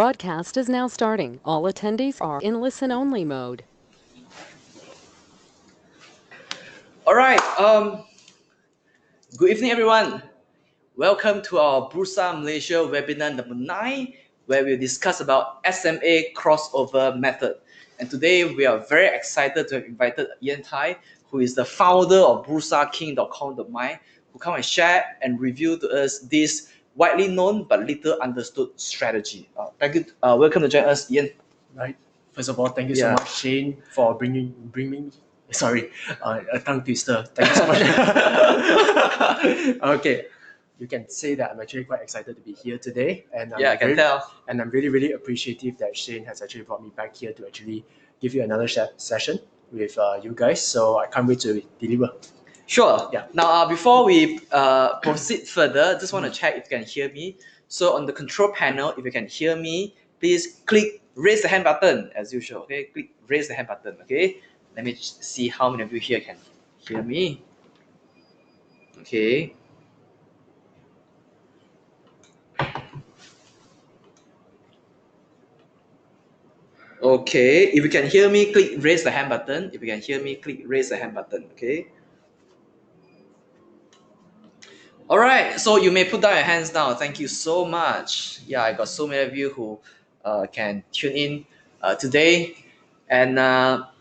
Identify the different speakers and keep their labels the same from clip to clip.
Speaker 1: Broadcast is now starting. All attendees are in listen-only mode.
Speaker 2: All right. Good evening, everyone. Welcome to our Bursa Malaysia webinar number 9, where we'll discuss about SMA Crossover Method. And today we are very excited to have invited Ian Tai, who is the founder of bursaking.com.my, who come and share and review to us this widely known but little understood strategy. Thank you. Welcome to join us, Ian.
Speaker 3: Right. First of all, thank you so much, Shane, for bringing. Sorry, a tongue twister. Thank you so much. Okay, you can say that I'm actually quite excited to be here today, and
Speaker 2: I can tell.
Speaker 3: And I'm really appreciative that Shane has actually brought me back here to actually give you another session with you guys. So I can't wait to deliver.
Speaker 2: Sure.
Speaker 3: Yeah.
Speaker 2: Now, before we proceed further, just want to check if you can hear me. So on the control panel, if you can hear me, please click raise the hand button as usual. Okay, click raise the hand button. Okay, let me see how many of you here can hear me. Okay. Okay, if you can hear me, click raise the hand button. If you can hear me, click raise the hand button. Okay. All right, so you may put down your hands now. Thank you so much. Yeah, I got so many of you who can tune in today. And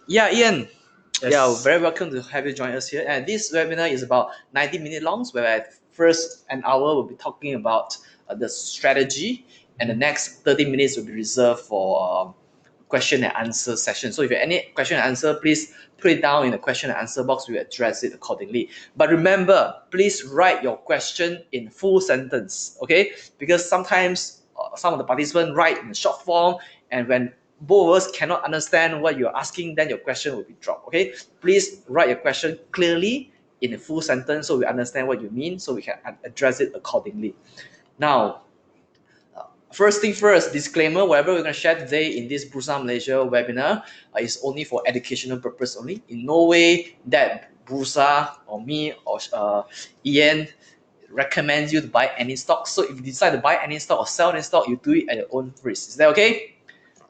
Speaker 2: yeah, Ian,
Speaker 3: Yes.
Speaker 2: yeah, very welcome to have you join us here. And this webinar is about 90 minutes long, where at first an hour we'll be talking about the strategy, and the next 30 minutes will be reserved for question and answer session. So if you have any question and answer, please put it down in the question and answer box. We will address it accordingly. But remember, please write your question in full sentence, okay? Because sometimes some of the participants write in short form, and when both of us cannot understand what you're asking, then your question will be dropped, okay? Please write your question clearly in a full sentence so we understand what you mean, so we can address it accordingly. Now, first thing first, disclaimer, whatever we're going to share today in this Bursa Malaysia webinar is only for educational purpose only. In no way that Bursa or me or Ian recommends you to buy any stock. So if you decide to buy any stock or sell any stock, you do it at your own risk. Is that okay?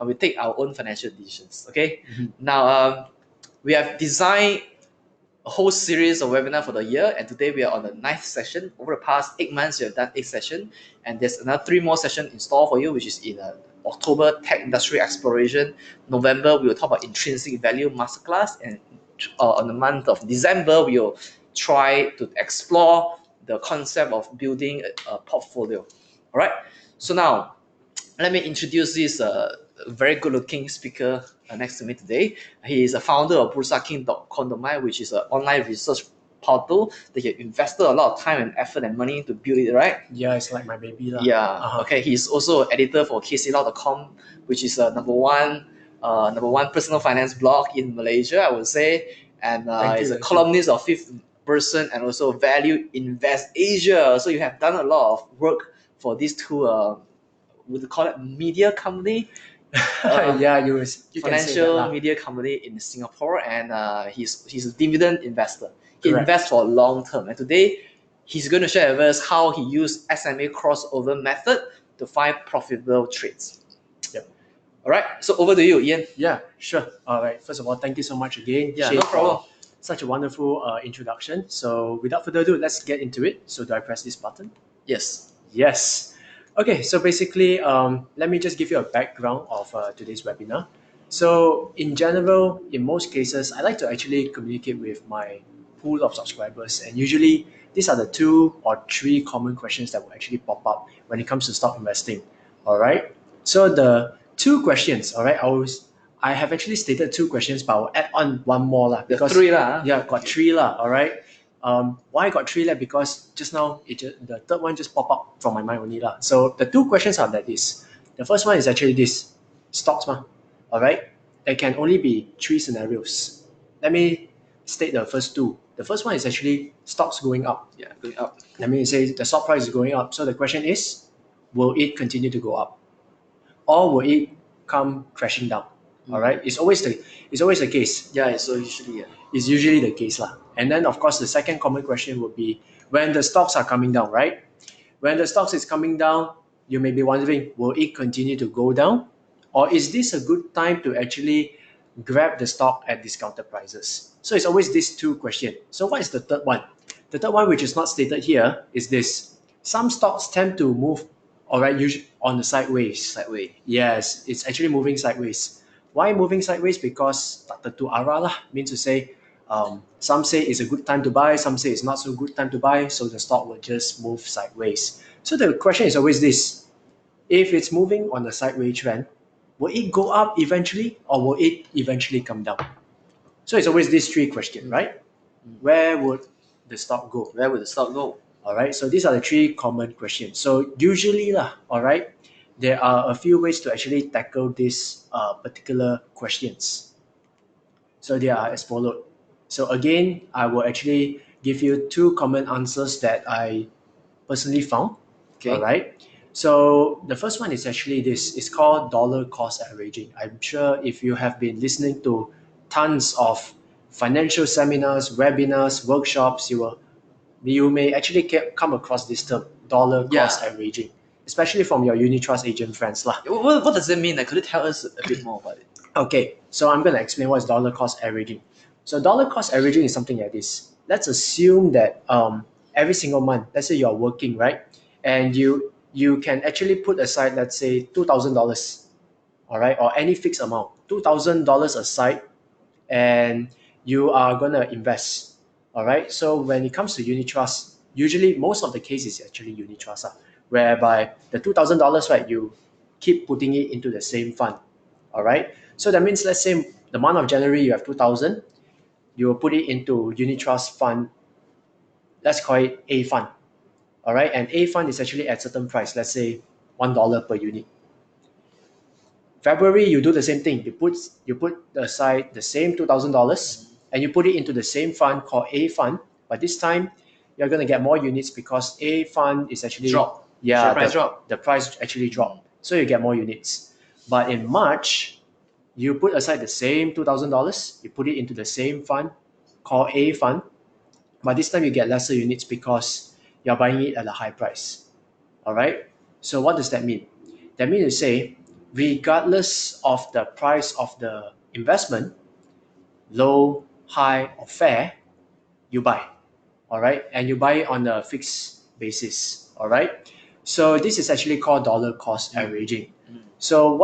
Speaker 2: We take our own financial decisions, okay? Now, we have designed a whole series of webinar for the year, and today we are on the 9th session. Over the past 8 months, we have done 8 sessions, and there's another 3 more sessions in store for you, which is in October, Tech Industry Exploration. November, we will talk about Intrinsic Value Masterclass, and on the month of December, we will try to explore the concept of building a portfolio. All right, so now let me introduce this very good-looking speaker next to me today. He is a founder of bursaking.com.my, which is an online research portal that he invested a lot of time and effort and money to build it, right?
Speaker 3: Yeah, it's like my baby lah.
Speaker 2: Yeah. Okay. He's also editor for kclaw.com, which is a number one personal finance blog in Malaysia, I would say. And he's a columnist of Fifth Person and also Value Invest Asia. So you have done a lot of work for these two. Would you call it media company?
Speaker 3: Yeah, you
Speaker 2: financial media company in Singapore, and he's a dividend investor. He
Speaker 3: Correct.
Speaker 2: invests for long term, and today he's going to share with us how he used SMA Crossover Method to find profitable trades.
Speaker 3: Yep.
Speaker 2: All right, so over to you, Ian.
Speaker 3: Yeah, sure. All right. First of all, thank you so much again,
Speaker 2: Yeah,
Speaker 3: Shane,
Speaker 2: no problem.
Speaker 3: for such a wonderful introduction. So without further ado, let's get into it. So do I press this button?
Speaker 2: Yes.
Speaker 3: Yes. Okay, so basically, let me just give you a background of today's webinar. So in general, in most cases, I like to actually communicate with my pool of subscribers, and usually these are the 2 or 3 common questions that will actually pop up when it comes to stock investing. All right. So the 2 questions. All right. I have actually stated 2 questions, but I'll add on one more lah.
Speaker 2: Because 3 lah.
Speaker 3: Yeah, got 3 lah. All right. Why I got 3 left? Because just now the third one just popped up from my mind only lah. So the 2 questions are like this. The first one is actually this: stocks ma. All right. There can only be 3 scenarios. Let me state the first 2. The first one is actually stocks going up.
Speaker 2: Yeah, going up.
Speaker 3: Let me say the stock price is going up. So the question is, will it continue to go up, or will it come crashing down? All right. It's always the case.
Speaker 2: Yeah, so usually
Speaker 3: It's usually the case lah. And then of course the second common question would be when the stocks are coming down, right? When the stocks is coming down, you may be wondering, will it continue to go down? Or is this a good time to actually grab the stock at discounted prices? So it's always these two questions. So what is the third one? The third one, which is not stated here, is this. Some stocks tend to move, all right, usually on the sideways.
Speaker 2: Sideways.
Speaker 3: Yes, it's actually moving sideways. Why moving sideways? Because tak tentu arah lah, means to say, some say it's a good time to buy, some say it's not so good time to buy, so the stock will just move sideways. So the question is always this: if it's moving on a sideways trend, will it go up eventually, or will it eventually come down? So it's always these three questions, right? Where would the stock go?
Speaker 2: Where would the stock go?
Speaker 3: All right, so these are the three common questions. So usually all right, there are a few ways to actually tackle these particular questions. So they are as followed. So again, I will actually give you two common answers that I personally found.
Speaker 2: Okay.
Speaker 3: All right. So the first one is actually this. It's called dollar cost averaging. I'm sure if you have been listening to tons of financial seminars, webinars, workshops, you may actually come across this term, dollar cost averaging, especially from your unit trust agent friends lah.
Speaker 2: What does it mean? Could you tell us a bit more about it?
Speaker 3: Okay, so I'm going to explain what is dollar cost averaging. So dollar cost averaging is something like this. Let's assume that every single month, let's say you're working, right? And you can actually put aside, let's say $2,000, all right, or any fixed amount, $2,000 aside, and you are going to invest, all right? So when it comes to unit trust, usually most of the case is actually unit trust, whereby the $2,000, right, you keep putting it into the same fund, all right? So that means, let's say the month of January, you have 2,000, you will put it into unit trust fund, let's call it A fund, all right? And A fund is actually at certain price, let's say $1 per unit. February, you do the same thing. You put aside the same $2,000 and you put it into the same fund called A fund. But this time, you're going to get more units because A fund is actually
Speaker 2: Drop.
Speaker 3: Yeah,
Speaker 2: The
Speaker 3: price actually dropped, so you get more units. But in March, you put aside the same $2,000. You put it into the same fund called A fund. But this time, you get lesser units because you're buying it at a high price. All right. So what does that mean? That means to say, regardless of the price of the investment, low, high, or fair, you buy, all right? And you buy it on a fixed basis, all right? So this is actually called dollar cost averaging. So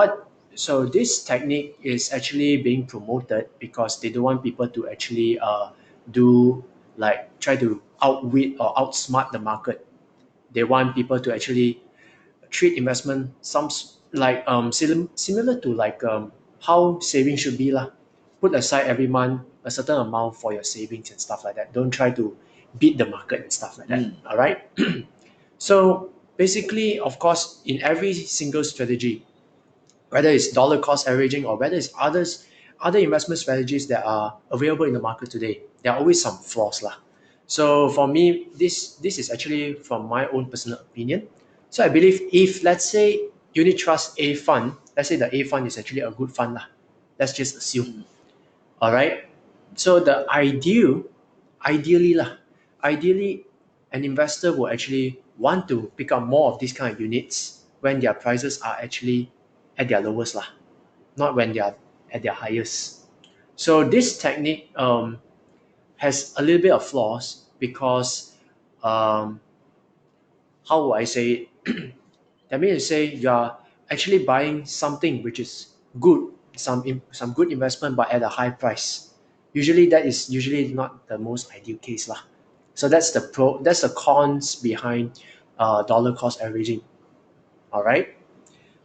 Speaker 3: this technique is actually being promoted because they don't want people to actually try to outwit or outsmart the market. They want people to actually treat investment similar to how saving should be lah. Put aside every month a certain amount for your savings and stuff like that. Don't try to beat the market and stuff like that. All right. So basically, of course, in every single strategy, whether it's dollar cost averaging or whether it's other investment strategies that are available in the market today, there are always some flaws lah. So for me, this is actually from my own personal opinion. So I believe if, let's say, unit trust A fund, let's say the A fund is actually a good fund lah. Let's just assume. All right. So ideally, an investor will actually want to pick up more of these kind of units when their prices are actually at their lowest lah, not when they are at their highest. So this technique has a little bit of flaws because how would I say it? That means to say you are actually buying something which is good, some good investment, but at a high price. Usually that is not the most ideal case lah. So that's the cons behind dollar cost averaging. All right.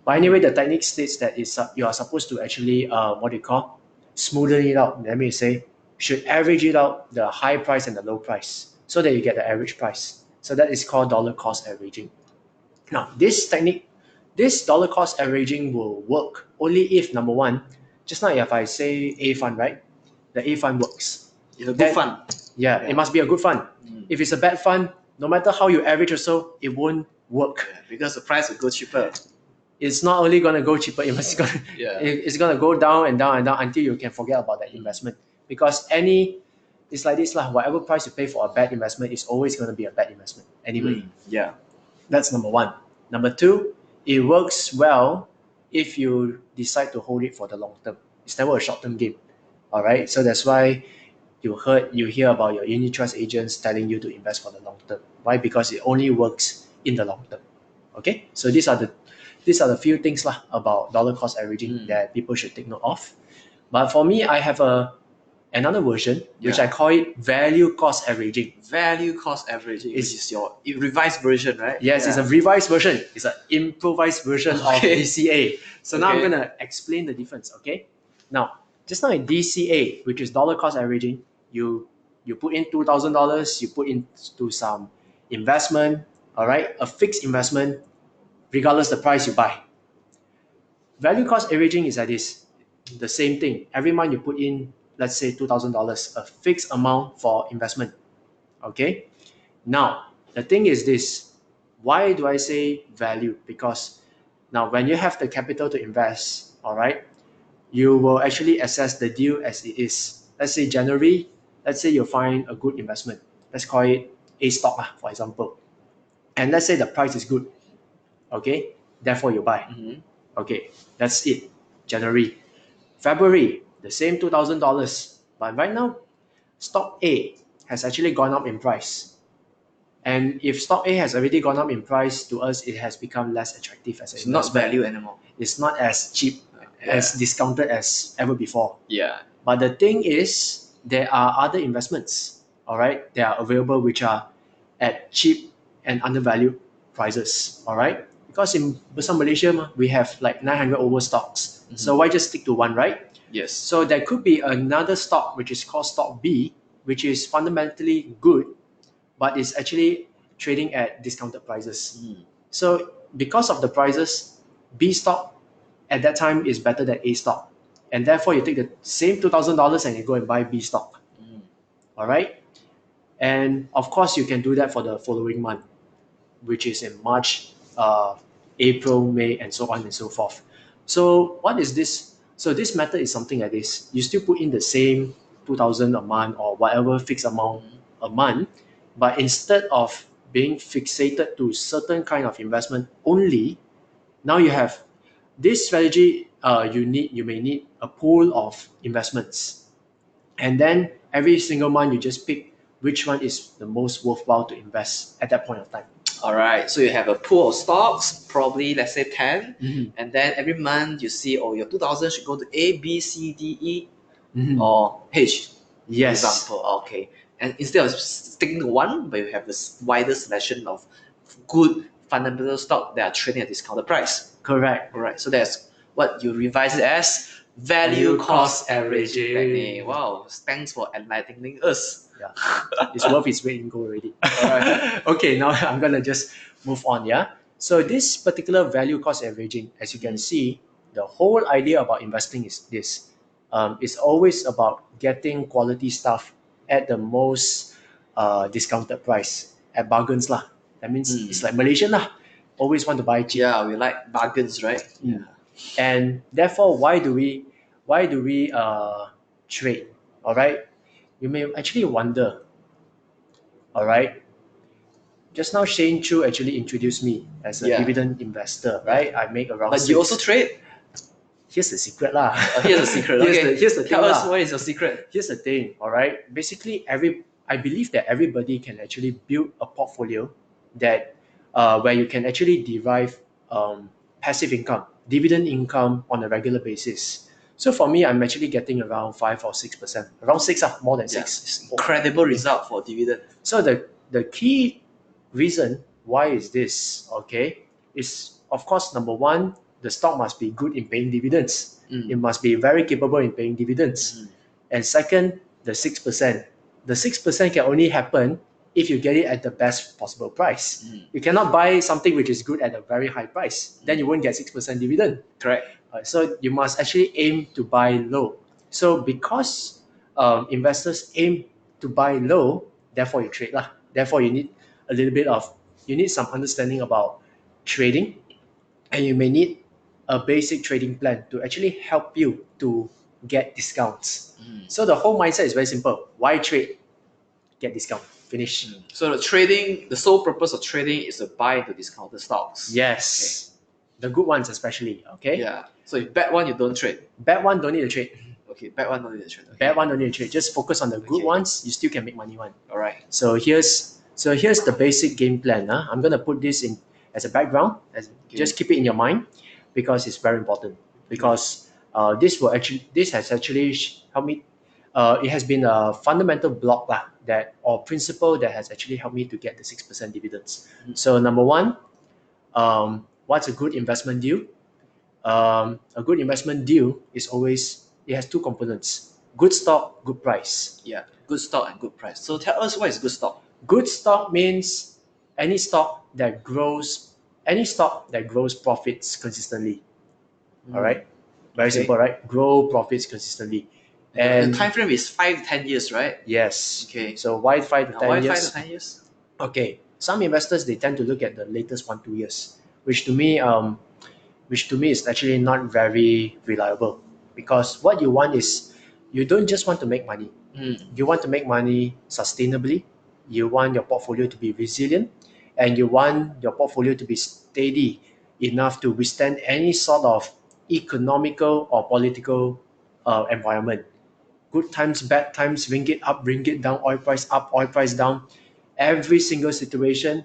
Speaker 3: But anyway, the technique states that you are supposed to actually smoothen it out. Let me say, should average it out, the high price and the low price, so that you get the average price. So that is called dollar cost averaging. Now, this technique, this dollar cost averaging will work only if, number one, just now if I say A fund, right? The A fund works.
Speaker 2: It's a good fund.
Speaker 3: Yeah, it must be a good fund. If it's a bad fund, no matter how you average or so, it won't work.
Speaker 2: Because the price will go cheaper.
Speaker 3: It's not only going to go cheaper, it's going to go down and down and down until you can forget about that investment. Because it's like this lah, whatever price you pay for a bad investment is always going to be a bad investment anyway.
Speaker 2: Yeah.
Speaker 3: That's number one. Number two, it works well if you decide to hold it for the long term. It's never a short term game. All right. So that's why you hear about your unit trust agents telling you to invest for the long term. Why? Because it only works in the long term. Okay. So these are the few things lah about dollar cost averaging that people should take note of. But for me, I have another version which I call it value cost averaging.
Speaker 2: Value cost averaging, which is your revised version, right?
Speaker 3: Yes, it's a revised version. It's an improvised version of DCA. So now I'm going to explain the difference, okay? Now, just now in DCA, which is dollar cost averaging, you put in $2,000, you put into some investment, all right? A fixed investment, regardless the price you buy. Value cost averaging is like this. The same thing. Every month you put in, let's say $2,000, a fixed amount for investment, okay? Now, the thing is this, why do I say value? Because now when you have the capital to invest, all right, you will actually assess the deal as it is. Let's say January, let's say you find a good investment. Let's call it A stock, for example. And let's say the price is good, okay? Therefore you buy. Okay, that's it, January. February, the same $2,000. But right now, stock A has actually gone up in price. And if stock A has already gone up in price, to us, it has become less attractive as an investment.
Speaker 2: It's not value anymore.
Speaker 3: It's not as cheap, as discounted as ever before.
Speaker 2: Yeah.
Speaker 3: But the thing is, there are other investments, all right, that are available which are at cheap and undervalued prices, all right? Because in Bursa Malaysia, we have like 900 over stocks. So why just stick to one, right?
Speaker 2: Yes.
Speaker 3: So there could be another stock which is called stock B, which is fundamentally good, but it's actually trading at discounted prices. So because of the prices, B stock at that time is better than A stock. And therefore you take the same $2,000 and you go and buy B stock. All right? And of course you can do that for the following month, which is in March, April, May, and so on and so forth. So what is this? So this method is something like this. You still put in the same 2,000 a month or whatever fixed amount a month, but instead of being fixated to certain kind of investment only, now you have this strategy. You may need a pool of investments, and then every single month you just pick which one is the most worthwhile to invest at that point of time.
Speaker 2: All right, so you have a pool of stocks, probably let's say 10, and then every month you see, oh, your 2,000 should go to A, B, C, D, E, or H, for example. Okay, and instead of sticking to one, but you have this wider selection of good fundamental stock that are trading at discounted price.
Speaker 3: Correct.
Speaker 2: All right, so that's what you revise it as value cost averaging technique. Wow, thanks for enlightening us.
Speaker 3: Yeah, it's worth its weight in gold already.
Speaker 2: Alright.
Speaker 3: Okay, now I'm gonna just move on. Yeah. So this particular value cost averaging, as you can see, the whole idea about investing is this: it's always about getting quality stuff at the most discounted price, at bargains lah. That means it's like Malaysian lah. Always want to buy cheap.
Speaker 2: Yeah, we like bargains, right? Yeah.
Speaker 3: And therefore, why do we trade? All right. You may actually wonder, all right, just now Shane Chu actually introduced me as a dividend investor, right? I make around
Speaker 2: But you also trade?
Speaker 3: Here's the secret lah.
Speaker 2: Here's the secret.
Speaker 3: Here's the thing.
Speaker 2: Tell us what is your secret.
Speaker 3: Here's the thing, all right? Basically, I believe that everybody can actually build a portfolio that where you can actually derive passive income, dividend income on a regular basis. So for me, I'm actually getting around 5 or 6%. Around 6, more than 6.
Speaker 2: It's incredible result for dividend.
Speaker 3: So the key reason why is this, okay, is of course, number one, the stock must be good in paying dividends. It must be very capable in paying dividends. And second, the 6%. The 6% can only happen if you get it at the best possible price. You cannot buy something which is good at a very high price. Then you won't get 6% dividend.
Speaker 2: Correct.
Speaker 3: So you must actually aim to buy low. So because investors aim to buy low, therefore you trade lah. Therefore you need some understanding about trading, and you may need a basic trading plan to actually help you to get discounts. So the whole mindset is very simple. Why trade? Get discount. Finish.
Speaker 2: So the sole purpose of trading is to buy into discounted stocks.
Speaker 3: Yes. The good ones especially, okay?
Speaker 2: Yeah. So if bad one, you don't trade.
Speaker 3: Bad one don't need to trade.
Speaker 2: Okay, bad one don't need to trade. Okay.
Speaker 3: Bad one don't need to trade. Just focus on the good
Speaker 2: Okay.
Speaker 3: ones, you still can make money one.
Speaker 2: All right.
Speaker 3: So here's the basic game plan. I'm gonna put this in as a background. Just keep it in your mind because it's very important. Because this has actually helped me. It has been a fundamental block or principle that has actually helped me to get the 6% dividends. So number one, what's a good investment deal? A good investment deal is always, it has two components: good stock, good price.
Speaker 2: Yeah, good stock and good price. So tell us, what is good stock?
Speaker 3: Good stock means any stock that grows profits consistently. All right, very
Speaker 2: Okay.
Speaker 3: simple, right? Grow profits consistently.
Speaker 2: And the time frame is 5 to 10 years, right?
Speaker 3: Yes.
Speaker 2: Okay.
Speaker 3: So why 5 to 10
Speaker 2: Why
Speaker 3: years?
Speaker 2: 5 to 10 years?
Speaker 3: Okay. Some investors, they tend to look at the latest 1-2 years, which to me is actually not very reliable, because what you want is, you don't just want to make money. You want to make money sustainably. You want your portfolio to be resilient, and you want your portfolio to be steady enough to withstand any sort of economical or political environment. Good times, bad times, ringgit up, ringgit down, oil price up, oil price down. Every single situation,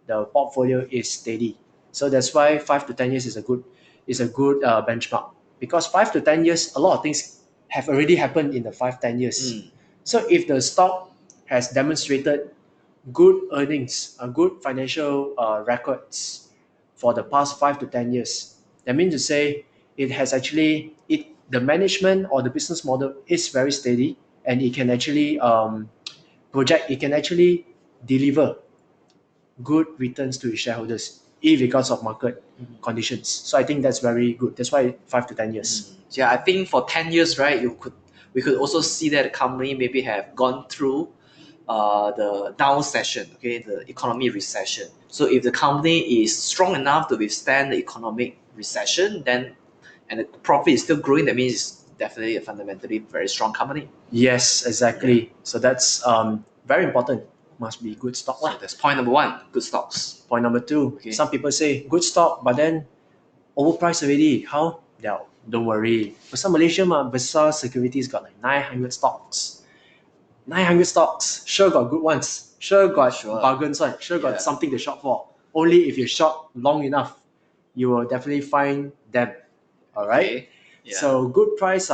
Speaker 3: the portfolio is steady. So that's why 5 to 10 years is a good benchmark, because 5 to 10 years, a lot of things have already happened in the 5-10 years. So if the stock has demonstrated good earnings, good financial records for the past 5 to 10 years, that means to say it has actually the management or the business model is very steady, and it can actually it can actually deliver good returns to its shareholders, regardless of market conditions. So I think that's very good. That's why 5 to 10 years.
Speaker 2: Yeah, I think for 10 years, right, we could also see that the company maybe have gone through the down session, okay, the economic recession. So if the company is strong enough to withstand the economic recession, then and the profit is still growing, that means it's definitely a fundamentally very strong company.
Speaker 3: Yes, exactly. So that's very important. Must be good stock lah.
Speaker 2: So that's point number one, good stocks.
Speaker 3: Point number two,
Speaker 2: Okay.
Speaker 3: some people say good stock, but then overpriced already. How? Yeah, don't worry. Pasal Malaysia besar securities got like 900 stocks. 900 stocks. Sure got good ones. Sure got bargains one. Sure got something to shop for. Only if you shop long enough, you will definitely find them. All right.
Speaker 2: Okay. Yeah.
Speaker 3: So good price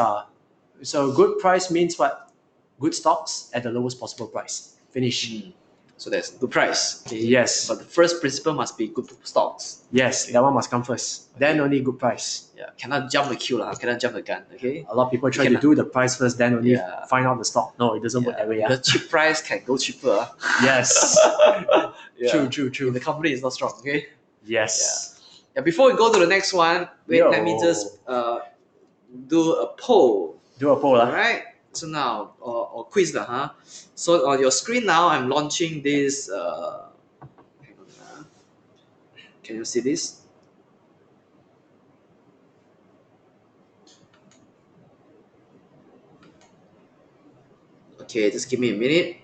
Speaker 3: means what? Good stocks at the lowest possible price. Finish.
Speaker 2: So that's good price. Okay.
Speaker 3: Yes.
Speaker 2: But the first principle must be good stocks.
Speaker 3: Yes, that one must come first. Then only good price.
Speaker 2: Yeah, cannot jump the queue, cannot jump the gun. Okay.
Speaker 3: A lot of people try to do the price first, then only find out the stock. No, it doesn't work that way.
Speaker 2: The cheap price can go cheaper.
Speaker 3: Yes. True.
Speaker 2: The company is not strong. Okay.
Speaker 3: Yes.
Speaker 2: Yeah. Before we go to the next one, let me just do a poll.
Speaker 3: Do a poll,
Speaker 2: all right. So now, or quiz huh? So on your screen now, I'm launching this. Hang on, can you see this? Okay, just give me a minute.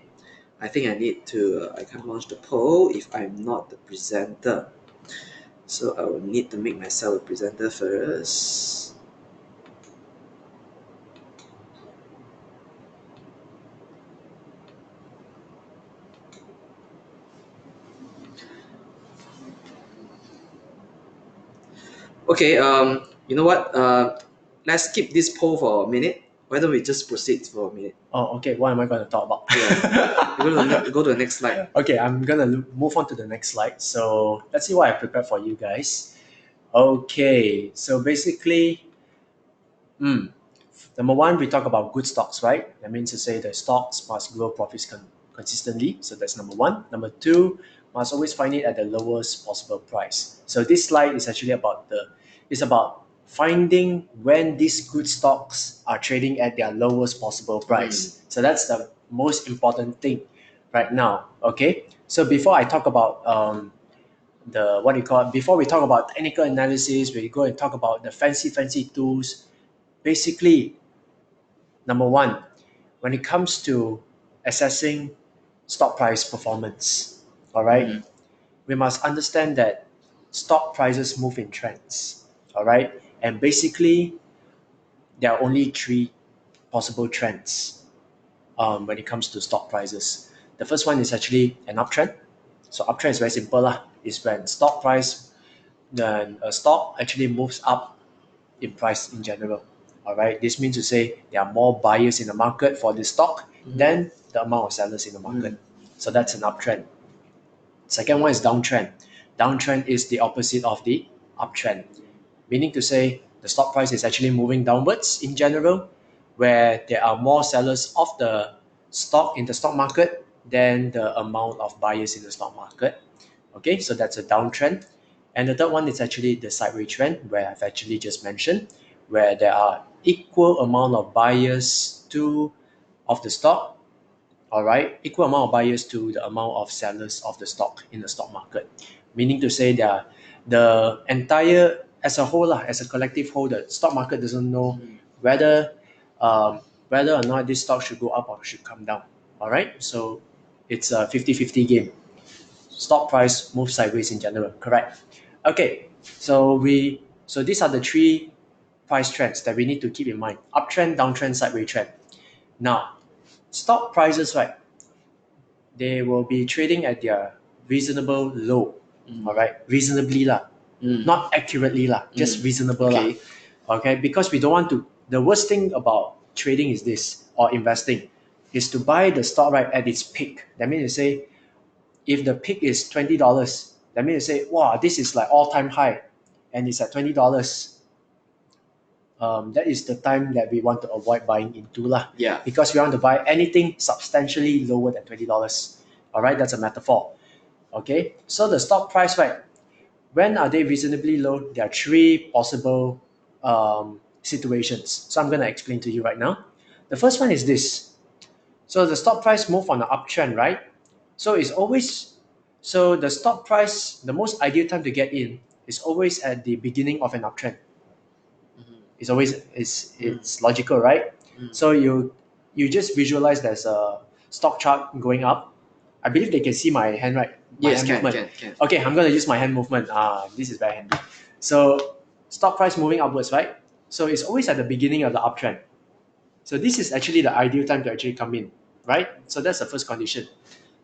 Speaker 2: I think I need to. I can launch the poll if I'm not the presenter. So I will need to make myself a presenter first. Okay, you know what? Let's keep this poll for a minute. Why don't we just proceed for a minute?
Speaker 3: Oh, okay. What am I going to talk about?
Speaker 2: We're going to go to the next slide.
Speaker 3: Okay, I'm going to move on to the next slide. So let's see what I prepared for you guys. Okay, so basically, number one, we talk about good stocks, right? That means to say the stocks must grow profits consistently. So that's number one. Number two, must always find it at the lowest possible price. So this slide is actually about finding when these good stocks are trading at their lowest possible price. So that's the most important thing right now. Okay. So before I talk about before we talk about technical analysis, we go and talk about the fancy tools. Basically, number one, when it comes to assessing stock price performance, all right, we must understand that stock prices move in trends. All right, and basically there are only three possible trends when it comes to stock prices. The first one is actually an uptrend. So uptrend is very simple lah. It's when stock price, then a stock actually moves up in price in general. All right, this means to say there are more buyers in the market for this stock than the amount of sellers in the market. So that's an uptrend. Second one is downtrend. Downtrend is the opposite of the uptrend, meaning to say the stock price is actually moving downwards in general, where there are more sellers of the stock in the stock market than the amount of buyers in the stock market. Okay, so that's a downtrend. And the third one is actually the sideways trend, where I've actually just mentioned, where there are equal amount of buyers of the stock, all right, equal amount of buyers to the amount of sellers of the stock in the stock market. Meaning to say that the entire, as a whole, as a collective whole, the stock market doesn't know whether whether or not this stock should go up or should come down. All right, so it's a 50-50 game. Stock price moves sideways in general, correct? Okay, so these are the three price trends that we need to keep in mind: uptrend, downtrend, sideways trend. Now, stock prices, right? They will be trading at their reasonable low. All right, reasonably lah, not accurately lah, just reasonable lah. Okay, because we don't want to. The worst thing about trading is this, or investing, is to buy the stock right at its peak. That means you say, if the peak is $20, that means you say, wow, this is like all-time high, and it's at $20. That is the time that we want to avoid buying into lah.
Speaker 2: Yeah.
Speaker 3: Because we want to buy anything substantially lower than $20. All right, that's a metaphor. Okay, so the stock price, right? When are they reasonably low? There are three possible situations. So I'm going to explain to you right now. The first one is this. So the stock price move on an uptrend, right? So it's always, so the stock price, the most ideal time to get in is always at the beginning of an uptrend. It's always, it's logical, right? So you just visualize there's a stock chart going up. I believe they can see my hand, right?
Speaker 2: Yes,
Speaker 3: hand
Speaker 2: can.
Speaker 3: Okay, I'm going to use my hand movement. This is very handy. So stock price moving upwards, right? So it's always at the beginning of the uptrend. So this is actually the ideal time to actually come in, right? So that's the first condition.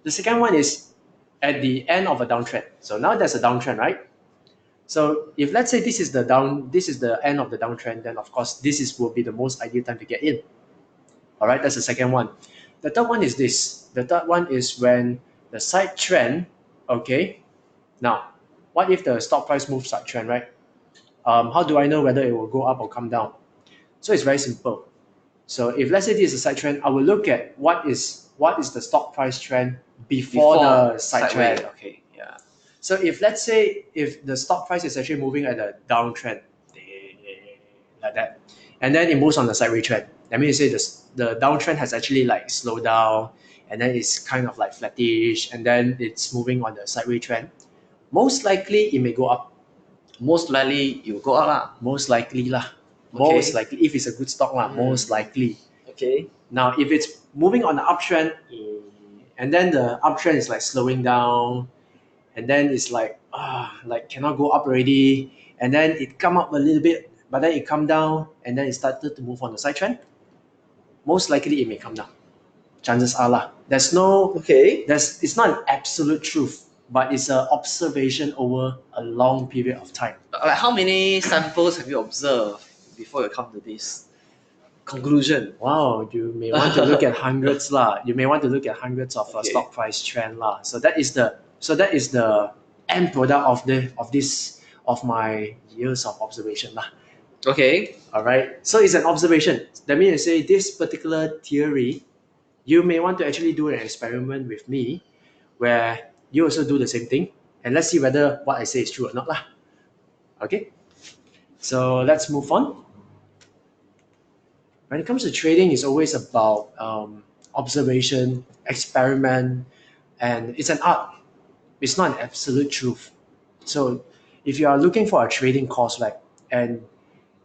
Speaker 3: The second one is at the end of a downtrend. So now there's a downtrend, right? So if let's say this is the end of the downtrend, then of course will be the most ideal time to get in. All right, that's the second one. The third one is this. The third one is when the side trend, okay. Now, what if the stock price moves side trend, right? How do I know whether it will go up or come down? So it's very simple. So if let's say this is a side trend, I will look at what is the stock price trend before the side trend.
Speaker 2: Okay, yeah.
Speaker 3: So if let's say if the stock price is actually moving at a downtrend, like that, and then it moves on the sideways trend, that means you say the downtrend has actually like slowed down, and then it's kind of like flattish, and then it's moving on the sideways trend. Most likely it may go up.
Speaker 2: Most likely you will go up lah.
Speaker 3: Most likely lah.
Speaker 2: Okay.
Speaker 3: Most likely, if it's a good stock lah, most likely.
Speaker 2: Okay.
Speaker 3: Now, if it's moving on the uptrend, and then the uptrend is like slowing down, and then it's like cannot go up already, and then it come up a little bit, but then it come down, and then it started to move on the side trend, most likely it may come down. Chances are lah. It's not an absolute truth, but it's an observation over a long period of time.
Speaker 2: Like how many samples have you observed before you come to this conclusion?
Speaker 3: Wow, you may want to look at hundreds lah. You may want to look at hundreds of stock price trend lah. So that is the end product of my years of observation lah.
Speaker 2: Okay.
Speaker 3: All right. So it's an observation. That means to say this particular theory, you may want to actually do an experiment with me, where you also do the same thing, and let's see whether what I say is true or not lah. Okay. So let's move on. When it comes to trading, it's always about observation, experiment, and it's an art. It's not an absolute truth. So if you are looking for a trading course, right, and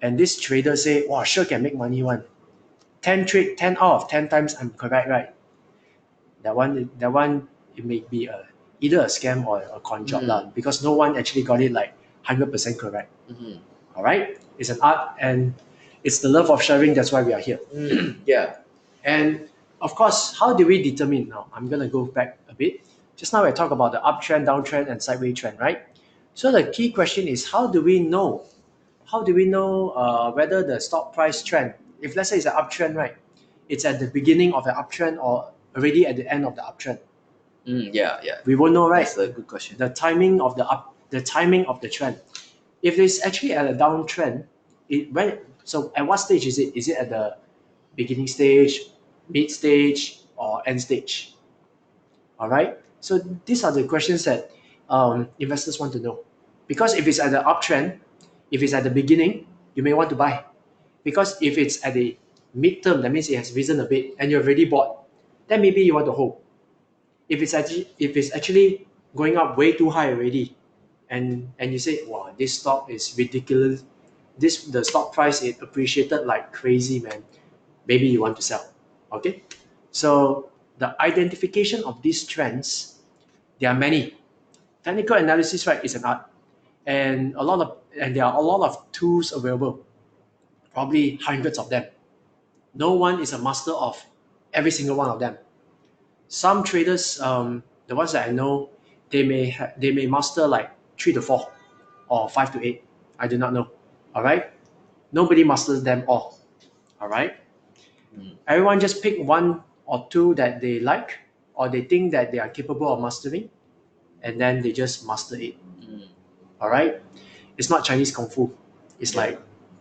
Speaker 3: this trader say, wow, sure can make money one. 10 out of 10 times I'm correct, right? That one it may be either a scam or a con job lah, because no one actually got it like 100% correct. All right, it's an art and it's the love of sharing. That's why we are here.
Speaker 2: Yeah.
Speaker 3: And of course, how do we determine? Now, I'm going to go back a bit. Just now I talked about the uptrend, downtrend, and sideways trend, right? So the key question is, how do we know? How do we know whether the stock price trend, if let's say it's an uptrend, right? It's at the beginning of the uptrend or already at the end of the uptrend?
Speaker 2: Yeah.
Speaker 3: We won't know, right?
Speaker 2: That's a good question.
Speaker 3: The timing of the timing of the trend. If it's actually at a downtrend, so at what stage is it? Is it at the beginning stage, mid stage, or end stage? All right. So these are the questions that investors want to know. Because if it's at the uptrend, if it's at the beginning, you may want to buy. Because if it's at the midterm, that means it has risen a bit and you've already bought, then maybe you want to hold. If it's actually going up way too high already, and you say, wow, this stock is ridiculous. The stock price it appreciated like crazy, man. Maybe you want to sell. Okay. So the identification of these trends, there are many. Technical analysis, right, is an art, and there are a lot of tools available, probably hundreds of them. No one is a master of every single one of them. Some traders, the ones that I know, they may master like 3 to 4 or 5 to 8. I do not know. All right. Nobody masters them all. All right. Everyone just pick one or two that they like or they think that they are capable of mastering, and then they just master it. All right. It's not Chinese kung fu. It's like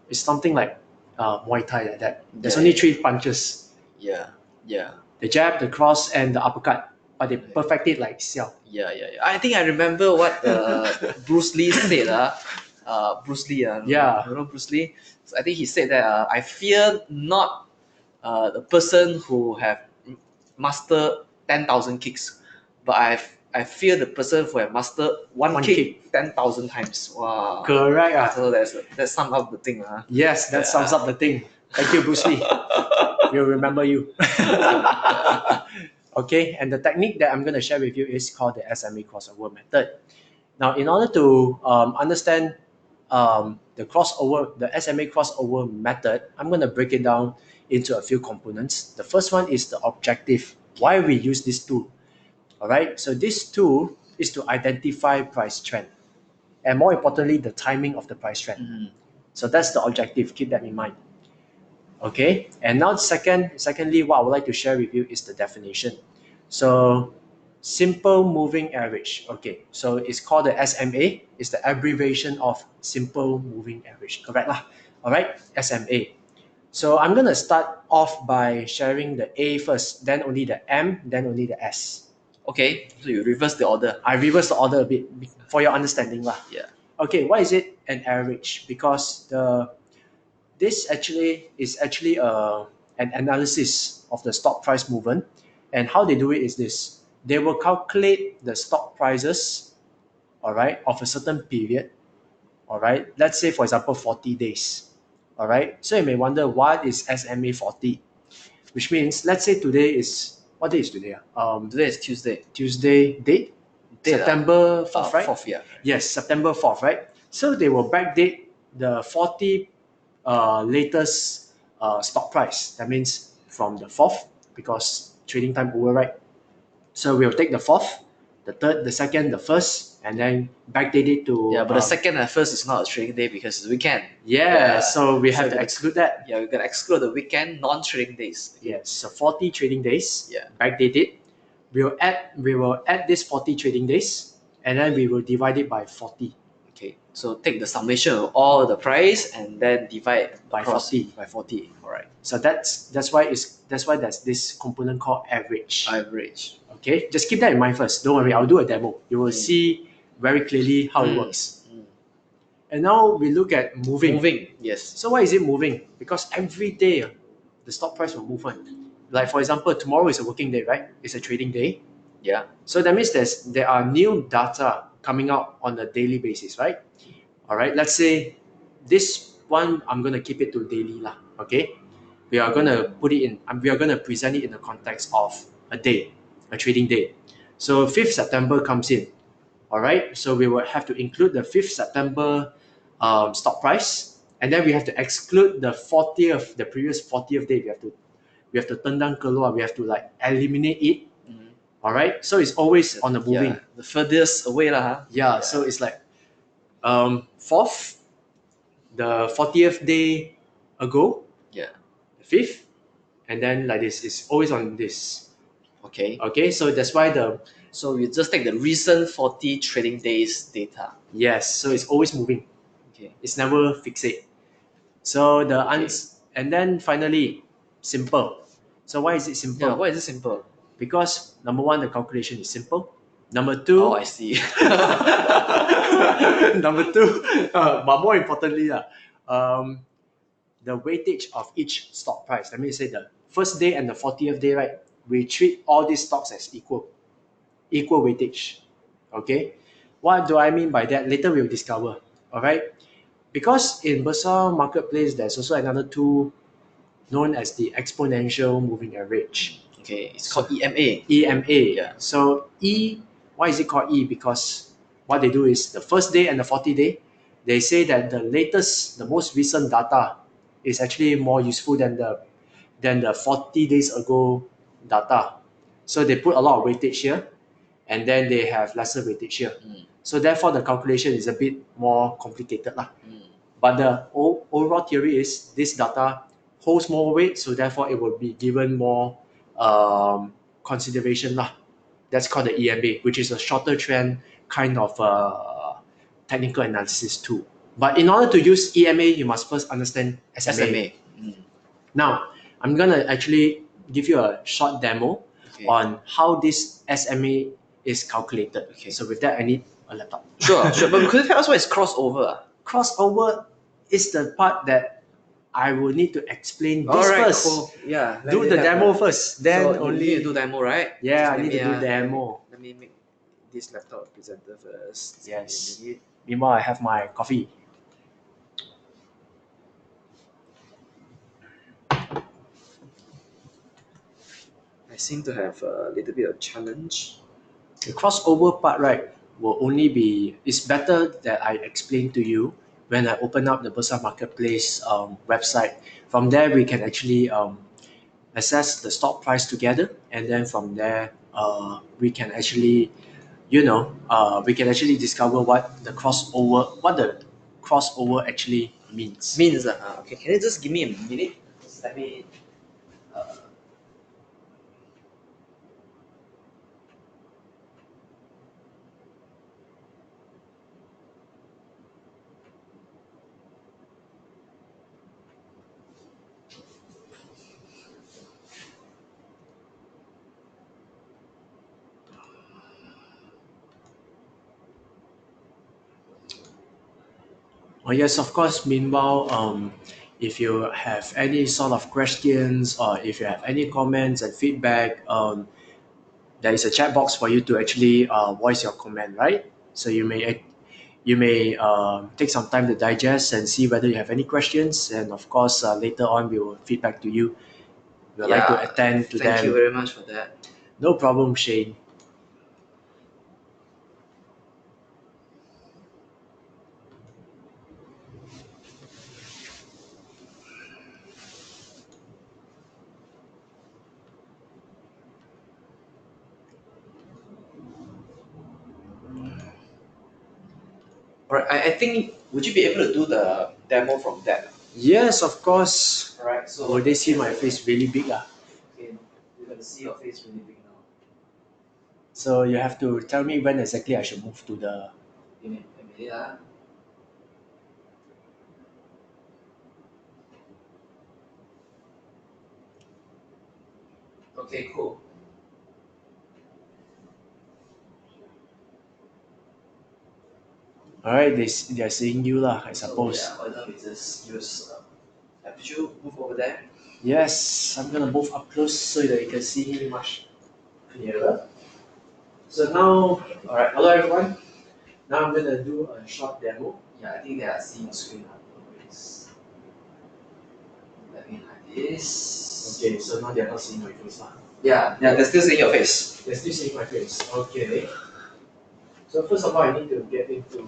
Speaker 3: it's something like Muay Thai like that. There's only 3 punches.
Speaker 2: Yeah.
Speaker 3: The jab, the cross, and the uppercut. But they perfect it like xiao.
Speaker 2: Yeah. I think I remember what Bruce Lee said. Bruce Lee.
Speaker 3: Yeah.
Speaker 2: You know Bruce Lee? So I think he said that I fear not the person who have mastered 10,000 kicks, but I fear the person who have mastered one kick 10,000 times. Wow.
Speaker 3: Correct.
Speaker 2: So that sums up the thing.
Speaker 3: Yes, that sums up the thing. Thank you, Bruce Lee. We'll remember you. Okay, and the technique that I'm going to share with you is called the SMA Crossover Method. Now, in order to understand the SMA Crossover Method, I'm going to break it down into a few components. The first one is the objective, why we use this tool. All right, so this tool is to identify price trend, and more importantly, the timing of the price trend. So that's the objective. Keep that in mind. Okay, and now secondly, what I would like to share with you is the definition. So simple moving average. Okay, so it's called the SMA. It's the abbreviation of simple moving average. Correct lah. All right, SMA. So I'm gonna start off by sharing the A first, then only the M, then only the S.
Speaker 2: Okay, so you reverse the order.
Speaker 3: I reverse the order a bit for your understanding lah.
Speaker 2: Yeah.
Speaker 3: Okay, why is it an average? Because this is actually an analysis of the stock price movement, and how they do it is this: they will calculate the stock prices, all right, of a certain period, all right. Let's say, for example, 40 days, all right. So you may wonder what is SMA 40, which means let's say today is what day is today?
Speaker 2: Today is Tuesday.
Speaker 3: Tuesday date. September 4th, right?
Speaker 2: 4th, yeah.
Speaker 3: Yes, September 4th, right? So they will backdate the 40 latest stock price. That means from the 4th, because trading time over, right? So we'll take the 4th, the 3rd, the 2nd, the 1st, and then backdate it to...
Speaker 2: Yeah, but the 2nd and 1st is not a trading day because it's weekend.
Speaker 3: Yeah, so we have to exclude that.
Speaker 2: Yeah, we're going to exclude the weekend non-trading days.
Speaker 3: Yes, so 40 trading days,
Speaker 2: yeah,
Speaker 3: backdate it. We will add this 40 trading days, and then we will divide it by 40.
Speaker 2: Okay, so take the summation of all the price and then divide
Speaker 3: by 40.
Speaker 2: By 40. All right.
Speaker 3: So that's why there's this component called average.
Speaker 2: Average.
Speaker 3: Okay, just keep that in mind first. Don't worry, I'll do a demo. You will see very clearly how it works. And now we look at moving.
Speaker 2: Moving, yes.
Speaker 3: So why is it moving? Because every day the stock price will move on. Like for example, tomorrow is a working day, right? It's a trading day.
Speaker 2: Yeah.
Speaker 3: So that means there are new data coming out on a daily basis, right? All right. Let's say this one, I'm gonna keep it to daily lah. Okay. We are gonna put it in. We are gonna present it in the context of a day, a trading day. So 5th September comes in. All right, so we will have to include the 5th September stock price, and then we have to exclude the 40th, the previous 40th day. We have to turn down keluar. We have to like eliminate it. All right, so it's always on the moving.
Speaker 2: Yeah, the furthest away lah. Huh?
Speaker 3: Yeah, so it's like 4th, the 40th day ago.
Speaker 2: Yeah.
Speaker 3: The 5th, and then like this. It's always on this.
Speaker 2: Okay.
Speaker 3: Okay, so that's why
Speaker 2: So we just take the recent 40 trading days data.
Speaker 3: yes, so it's always moving.
Speaker 2: Okay.
Speaker 3: It's never fixate. So
Speaker 2: Okay.
Speaker 3: and then finally, simple. So why is it simple?
Speaker 2: Yeah, why is it simple?
Speaker 3: Because number one, the calculation is simple. Number two,
Speaker 2: Oh, I see.
Speaker 3: number two, but more importantly, the weightage of each stock price. Let me say the first day and the 40th day, right? We treat all these stocks as equal weightage. Okay, what do I mean by that? Later we'll discover. All right, because in Bursa Marketplace, there's also another tool known as the exponential moving average.
Speaker 2: Okay, it's called EMA.
Speaker 3: EMA.
Speaker 2: Yeah.
Speaker 3: So why is it called E? Because what they do is the first day and the 40 day, they say that the most recent data is actually more useful than the 40 days ago data. So they put a lot of weightage here, and then they have lesser weightage here. So therefore, the calculation is a bit more complicated lah. But the overall theory is this data holds more weight, so therefore it will be given more consideration lah. That's called the EMA, which is a shorter trend kind of technical analysis tool. But in order to use EMA, you must first understand SMA.
Speaker 2: SMA.
Speaker 3: Now, I'm gonna actually give you a short demo on how this SMA is calculated.
Speaker 2: Okay.
Speaker 3: So with that, I need a laptop.
Speaker 2: Sure. But could you tell us what is crossover?
Speaker 3: Crossover is the part that I will need to explain this
Speaker 2: Alright,
Speaker 3: first.
Speaker 2: cool. Yeah.
Speaker 3: Do the demo first, then
Speaker 2: so
Speaker 3: only
Speaker 2: you need to do demo, right?
Speaker 3: Yeah,
Speaker 2: Just
Speaker 3: I
Speaker 2: let
Speaker 3: need to
Speaker 2: me,
Speaker 3: do demo.
Speaker 2: Let me make this laptop presenter first.
Speaker 3: Yes. Meanwhile, I have my coffee.
Speaker 2: I seem to have a little bit of challenge.
Speaker 3: The crossover part, right, will only be, it's better that I explain to you when I open up the Bursa Marketplace website. From there, we can actually assess the stock price together, and then from there, we can actually, we can actually discover what the crossover actually means.
Speaker 2: Okay, can you just give me a minute? Just let me.
Speaker 3: Oh, yes, of course. Meanwhile, if you have any sort of questions or if you have any comments and feedback, there is a chat box for you to actually voice your comment, right? So you may take some time to digest and see whether you have any questions, and of course later on we will feedback to you. We'd like to attend to them.
Speaker 2: Thank you very much for that.
Speaker 3: No problem, Shane.
Speaker 2: Alright, I think, would you be able to do the demo from that?
Speaker 3: Yes, of course.
Speaker 2: Alright, so.
Speaker 3: Will they see my face really big?
Speaker 2: Okay, you're going to see your face really big now.
Speaker 3: So you have to tell me when exactly I should move to the...
Speaker 2: Give me a minute. Okay, cool.
Speaker 3: Alright, they're seeing you lah, I suppose.
Speaker 2: So, why don't we just use... Could you move over there?
Speaker 3: Yes, I'm gonna move up close so that you can see me much clearer. So now, alright, hello everyone. Now I'm gonna do a short demo.
Speaker 2: Yeah, I think they are seeing the screen. Let looking like this.
Speaker 3: Okay, so now they're not seeing my face.
Speaker 2: Yeah, they're still seeing your face.
Speaker 3: They're still seeing my face. Okay. So first of all, I need to get into.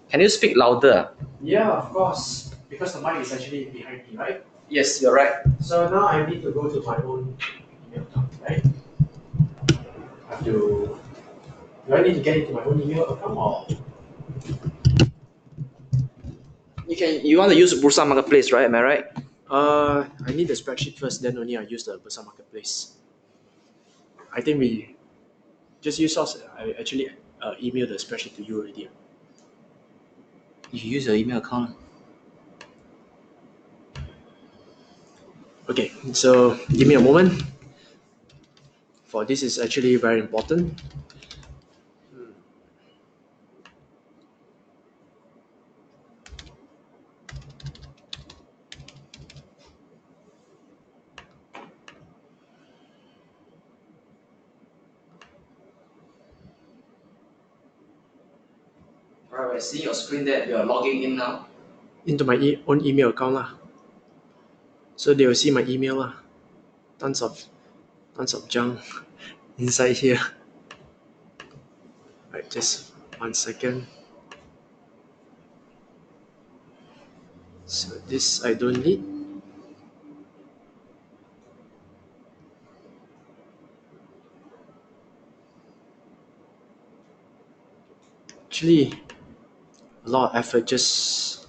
Speaker 2: Can you speak louder?
Speaker 3: Yeah, of course. Because the mic is actually behind me, right?
Speaker 2: Yes, you're right.
Speaker 3: So now I need to go to my own email account, right? I have to. Do I need to get into my own email account or?
Speaker 2: You want to use Bursa Marketplace, right? Am I right?
Speaker 3: I need the spreadsheet first, then only I use the Bursa Marketplace. I think we just use us. I actually emailed the spreadsheet to you already.
Speaker 2: You use your email account.
Speaker 3: Okay, so give me a moment. For this is actually very important.
Speaker 2: Alright, I see your screen that you're logging in now.
Speaker 3: Into my own email account lah. So they will see my email lah. Tons of junk inside here. Right, just 1 second. So this I don't need. Actually, a lot of effort just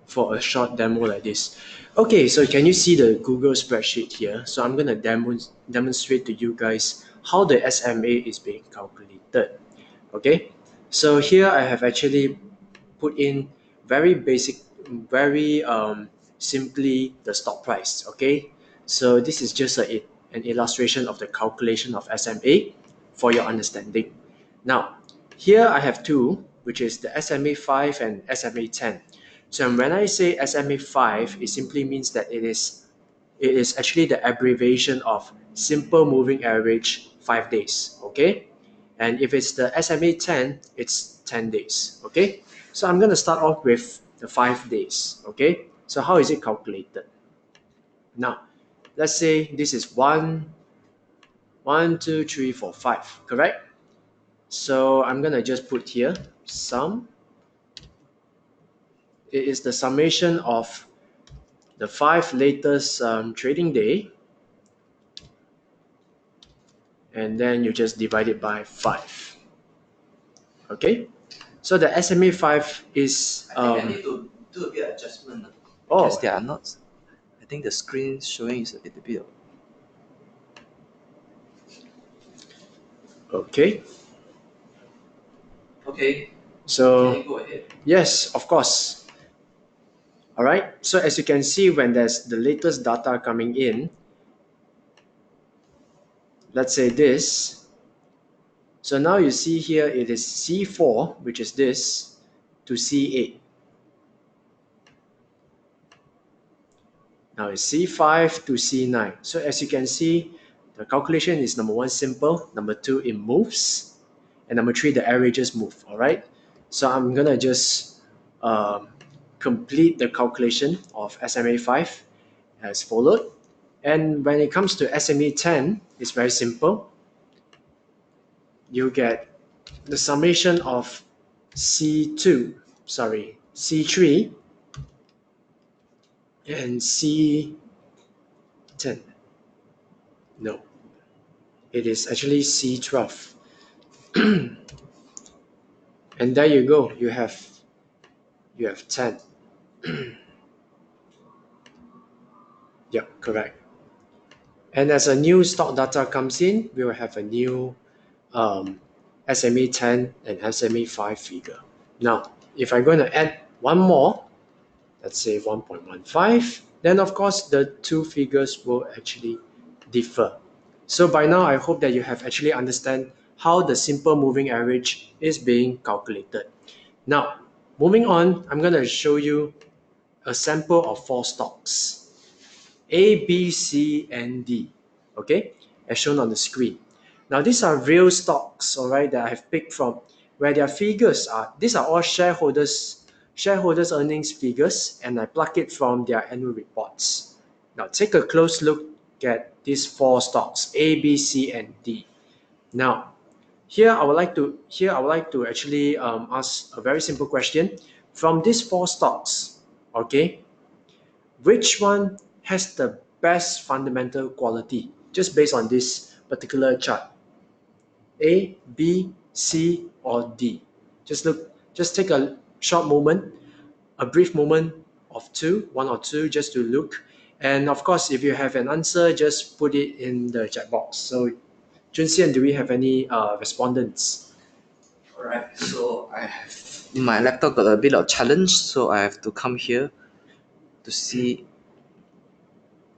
Speaker 3: for a short demo like this. Okay, so can you see the Google spreadsheet here? So I'm gonna demonstrate to you guys how the SMA is being calculated. Okay, so here I have actually put in very basic, very simply the stock price. Okay, so this is just an illustration of the calculation of SMA for your understanding. Now, here I have two, which is the SMA 5 and SMA 10. So when I say SMA 5, it simply means that it is actually the abbreviation of simple moving average 5 days. Okay, and if it's the SMA 10, it's 10 days. Okay, so I'm going to start off with the 5 days. Okay, so how is it calculated? Now, let's say this is 1, 2, 3, 4, 5, correct? So I'm going to just put here sum. It is the summation of the 5 latest trading day, and then you just divide it by 5. Okay, so the SMA 5 is
Speaker 2: I think I need to do a bit of adjustment.
Speaker 3: Oh.
Speaker 2: Because they are not. I think the screen showing is a little bit.
Speaker 3: Okay.
Speaker 2: Okay.
Speaker 3: So
Speaker 2: Can you go ahead?
Speaker 3: yes, of course. All right. So as you can see, when there's the latest data coming in, let's say this. So now you see here it is C4, which is this, to C8. Now it's C5 to C9. So as you can see, the calculation is number 1, simple. Number 2, it moves. And number 3, the averages move. All right. So I'm gonna just complete the calculation of SMA 5 as followed. And when it comes to SMA 10, it's very simple. You get the summation of C3 and C10. No, it is actually C12. And there you go, you have 10. Yep, correct. And as a new stock data comes in, we will have a new SMA 10 and SMA 5 figure. Now, if I'm going to add one more, let's say 1.15, then of course the two figures will actually differ. So by now, I hope that you have actually understand how the simple moving average is being calculated. Now, moving on, I'm going to show you a sample of 4 stocks. A, B, C, and D, okay, as shown on the screen. Now, these are real stocks, all right, that I have picked from where their figures are. These are all shareholders earnings figures, and I pluck it from their annual reports. Now take a close look at these 4 stocks, A, B, C, and D. Now, here I would like to actually ask a very simple question. From these 4 stocks, okay, which one has the best fundamental quality just based on this particular chart? A, B, C, or D? Just take a short moment, a brief moment of one or two, just to look. And of course, if you have an answer, just put it in the chat box. So, Junxian, do we have any respondents?
Speaker 2: Alright, so my laptop got a bit of challenge, so I have to come here to see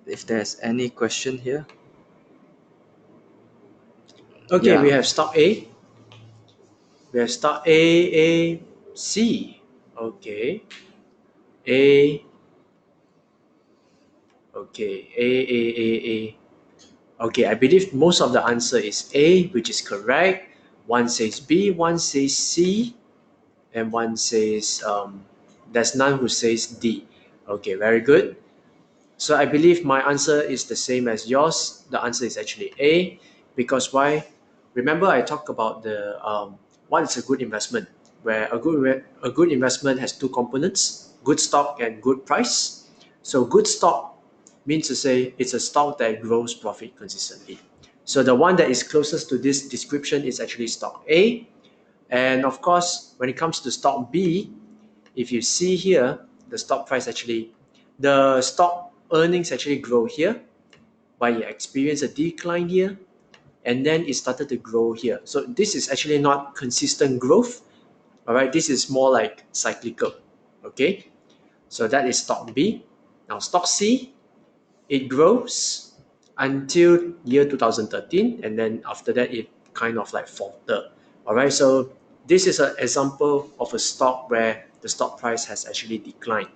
Speaker 2: if there's any question here.
Speaker 3: Okay,
Speaker 2: Yeah.
Speaker 3: we have stock A. We have stock A, C. Okay. A. Okay. A. Okay, I believe most of the answer is A, which is correct. One says B, one says C, and one says there's none who says D. Okay, very good. So I believe my answer is the same as yours. The answer is actually A, because why? Remember I talked about the what is a good investment, where a good investment has 2 components: good stock and good price. So good stock means to say it's a stock that grows profit consistently. So the one that is closest to this description is actually stock A. And of course, when it comes to stock B, if you see here, the stock price actually, the stock earnings actually grow here, but it experienced a decline here, and then it started to grow here. So this is actually not consistent growth. All right, this is more like cyclical. Okay, so that is stock B. Now stock C, it grows until year 2013, and then after that it kind of like falter. All right, so this is an example of a stock where the stock price has actually declined.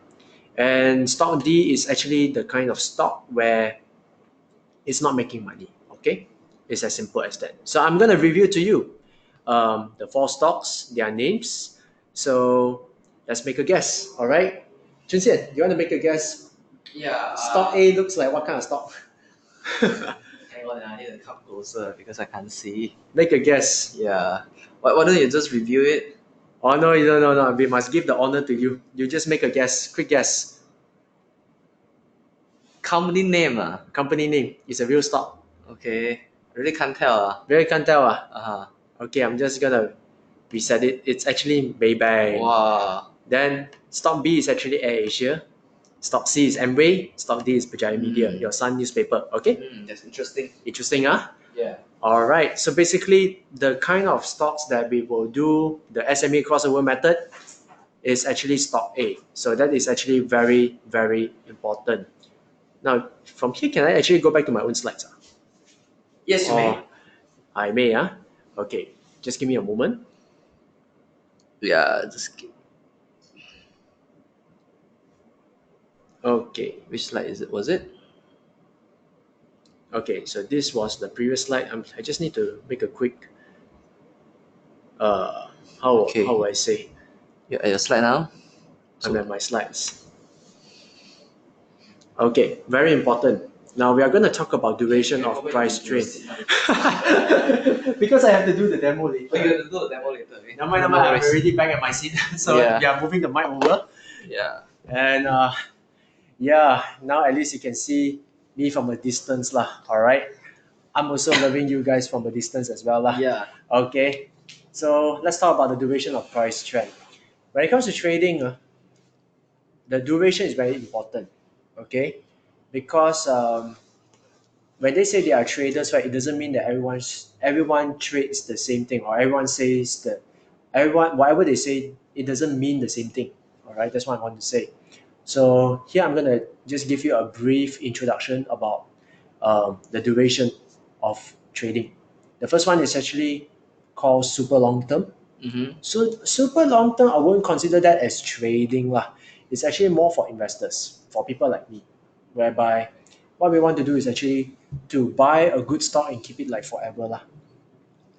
Speaker 3: And stock D is actually the kind of stock where it's not making money. Okay, it's as simple as that. So I'm going to review to you the 4 stocks, their names. So let's make a guess. All right, Junxian, you want to make a guess?
Speaker 2: Yeah.
Speaker 3: Stock A looks like what kind of stock?
Speaker 2: Hang on, I need to come closer because I can't see.
Speaker 3: Make a guess.
Speaker 2: Yeah. Why don't you just review it?
Speaker 3: Oh no, no. We must give the honor to you. You just make a guess. Quick guess.
Speaker 2: Company name.
Speaker 3: Company name. It's a real stock.
Speaker 2: Okay. Really can't tell.
Speaker 3: Really can't tell.
Speaker 2: Uh-huh.
Speaker 3: Okay, I'm just gonna reset it. It's actually Maybank.
Speaker 2: Wow.
Speaker 3: Then stock B is actually Air Asia. Stock C is M-Way. Stock D is Berjaya Media, your Sun newspaper. Okay?
Speaker 2: That's interesting.
Speaker 3: Interesting, huh?
Speaker 2: Yeah.
Speaker 3: All right. So basically, the kind of stocks that we will do the SMA Crossover Method is actually stock A. So that is actually very, very important. Now, from here, can I actually go back to my own slides?
Speaker 2: Yes, you may.
Speaker 3: I may, Okay, just give me a moment.
Speaker 2: Yeah,
Speaker 3: Okay.
Speaker 2: Which slide is it? Was it?
Speaker 3: Okay, so this was the previous slide. I just need to make a quick, how do I say?
Speaker 2: You're at your slide now?
Speaker 3: I'm at my slides. Okay, very important. Now we are going to talk about duration of price trade. Because I have to do the demo later.
Speaker 2: Oh, you have to do the demo later. Okay?
Speaker 3: Never mind, I'm already back at my seat. So yeah, moving the mic over.
Speaker 2: Yeah.
Speaker 3: And now at least you can see me from a distance lah. All right. I'm also loving you guys from a distance as well lah.
Speaker 2: Yeah.
Speaker 3: Okay. So let's talk about the duration of price trend. When it comes to trading, the duration is very important. Okay, because when they say they are traders, right, it doesn't mean that everyone trades the same thing, or everyone says that everyone whatever they say, it doesn't mean the same thing. All right, that's what I want to say. So here I'm gonna just give you a brief introduction about the duration of trading. The first one is actually called super long term. So super long term, I won't consider that as trading lah. It's actually more for investors, for people like me, whereby what we want to do is actually to buy a good stock and keep it like forever lah.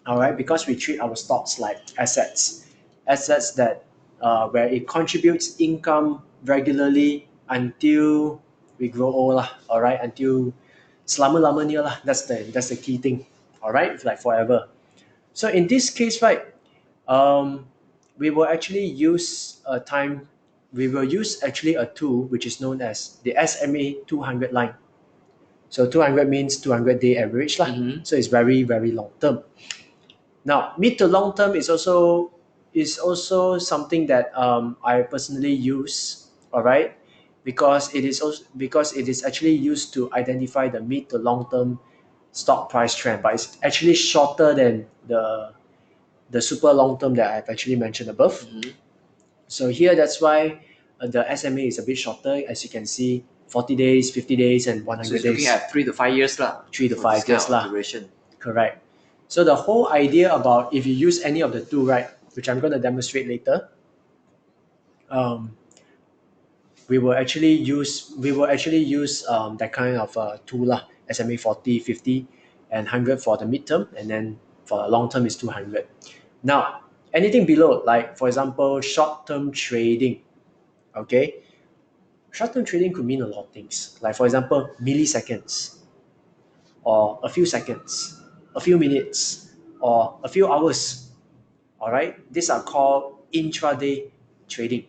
Speaker 3: All right, because we treat our stocks like assets that where it contributes income regularly until we grow old lah, all right, until selama-lama ni lah. That's the key thing, all right, like forever. So in this case, right, we will actually use actually a tool which is known as the SMA 200 line. So 200 means 200-day average lah. So it's very, very long term. Now, mid to long term is also something that I personally use, all right, because it is actually used to identify the mid to long term stock price trend, but it's actually shorter than the super long term that I've actually mentioned above. So here, that's why the SMA is a bit shorter, as you can see, 40 days, 50 days, and 100
Speaker 2: So it's
Speaker 3: days.
Speaker 2: looking at 3 to 5 years lah.
Speaker 3: 3 to
Speaker 2: for
Speaker 3: 5
Speaker 2: this
Speaker 3: years
Speaker 2: kind of
Speaker 3: lah.
Speaker 2: duration.
Speaker 3: Correct. So the whole idea about if you use any of the two, right, which I'm going to demonstrate later, we will actually use that kind of tool lah, SMA 40, 50, and 100 for the midterm, and then for the long term is 200. Now, anything below, like for example, short-term trading, okay? Short-term trading could mean a lot of things. Like for example, milliseconds, or a few seconds, a few minutes, or a few hours. All right, these are called intraday trading.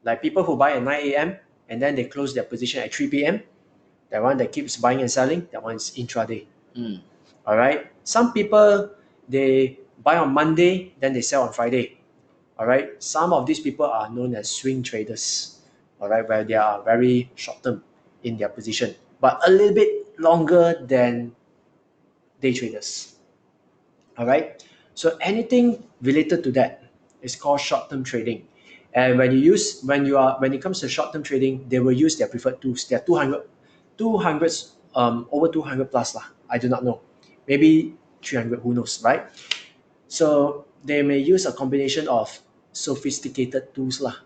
Speaker 3: Like people who buy at 9 a.m. and then they close their position at 3 p.m. That one that keeps buying and selling, that one is intraday. All right. Some people, they buy on Monday, then they sell on Friday. All right. Some of these people are known as swing traders. All right, where they are very short term in their position, but a little bit longer than day traders. All right. So anything related to that is called short-term trading. And when it comes to short-term trading, they will use their preferred tools. They're 200, over 200 plus lah. I do not know. Maybe 300, who knows, right? So they may use a combination of sophisticated tools lah.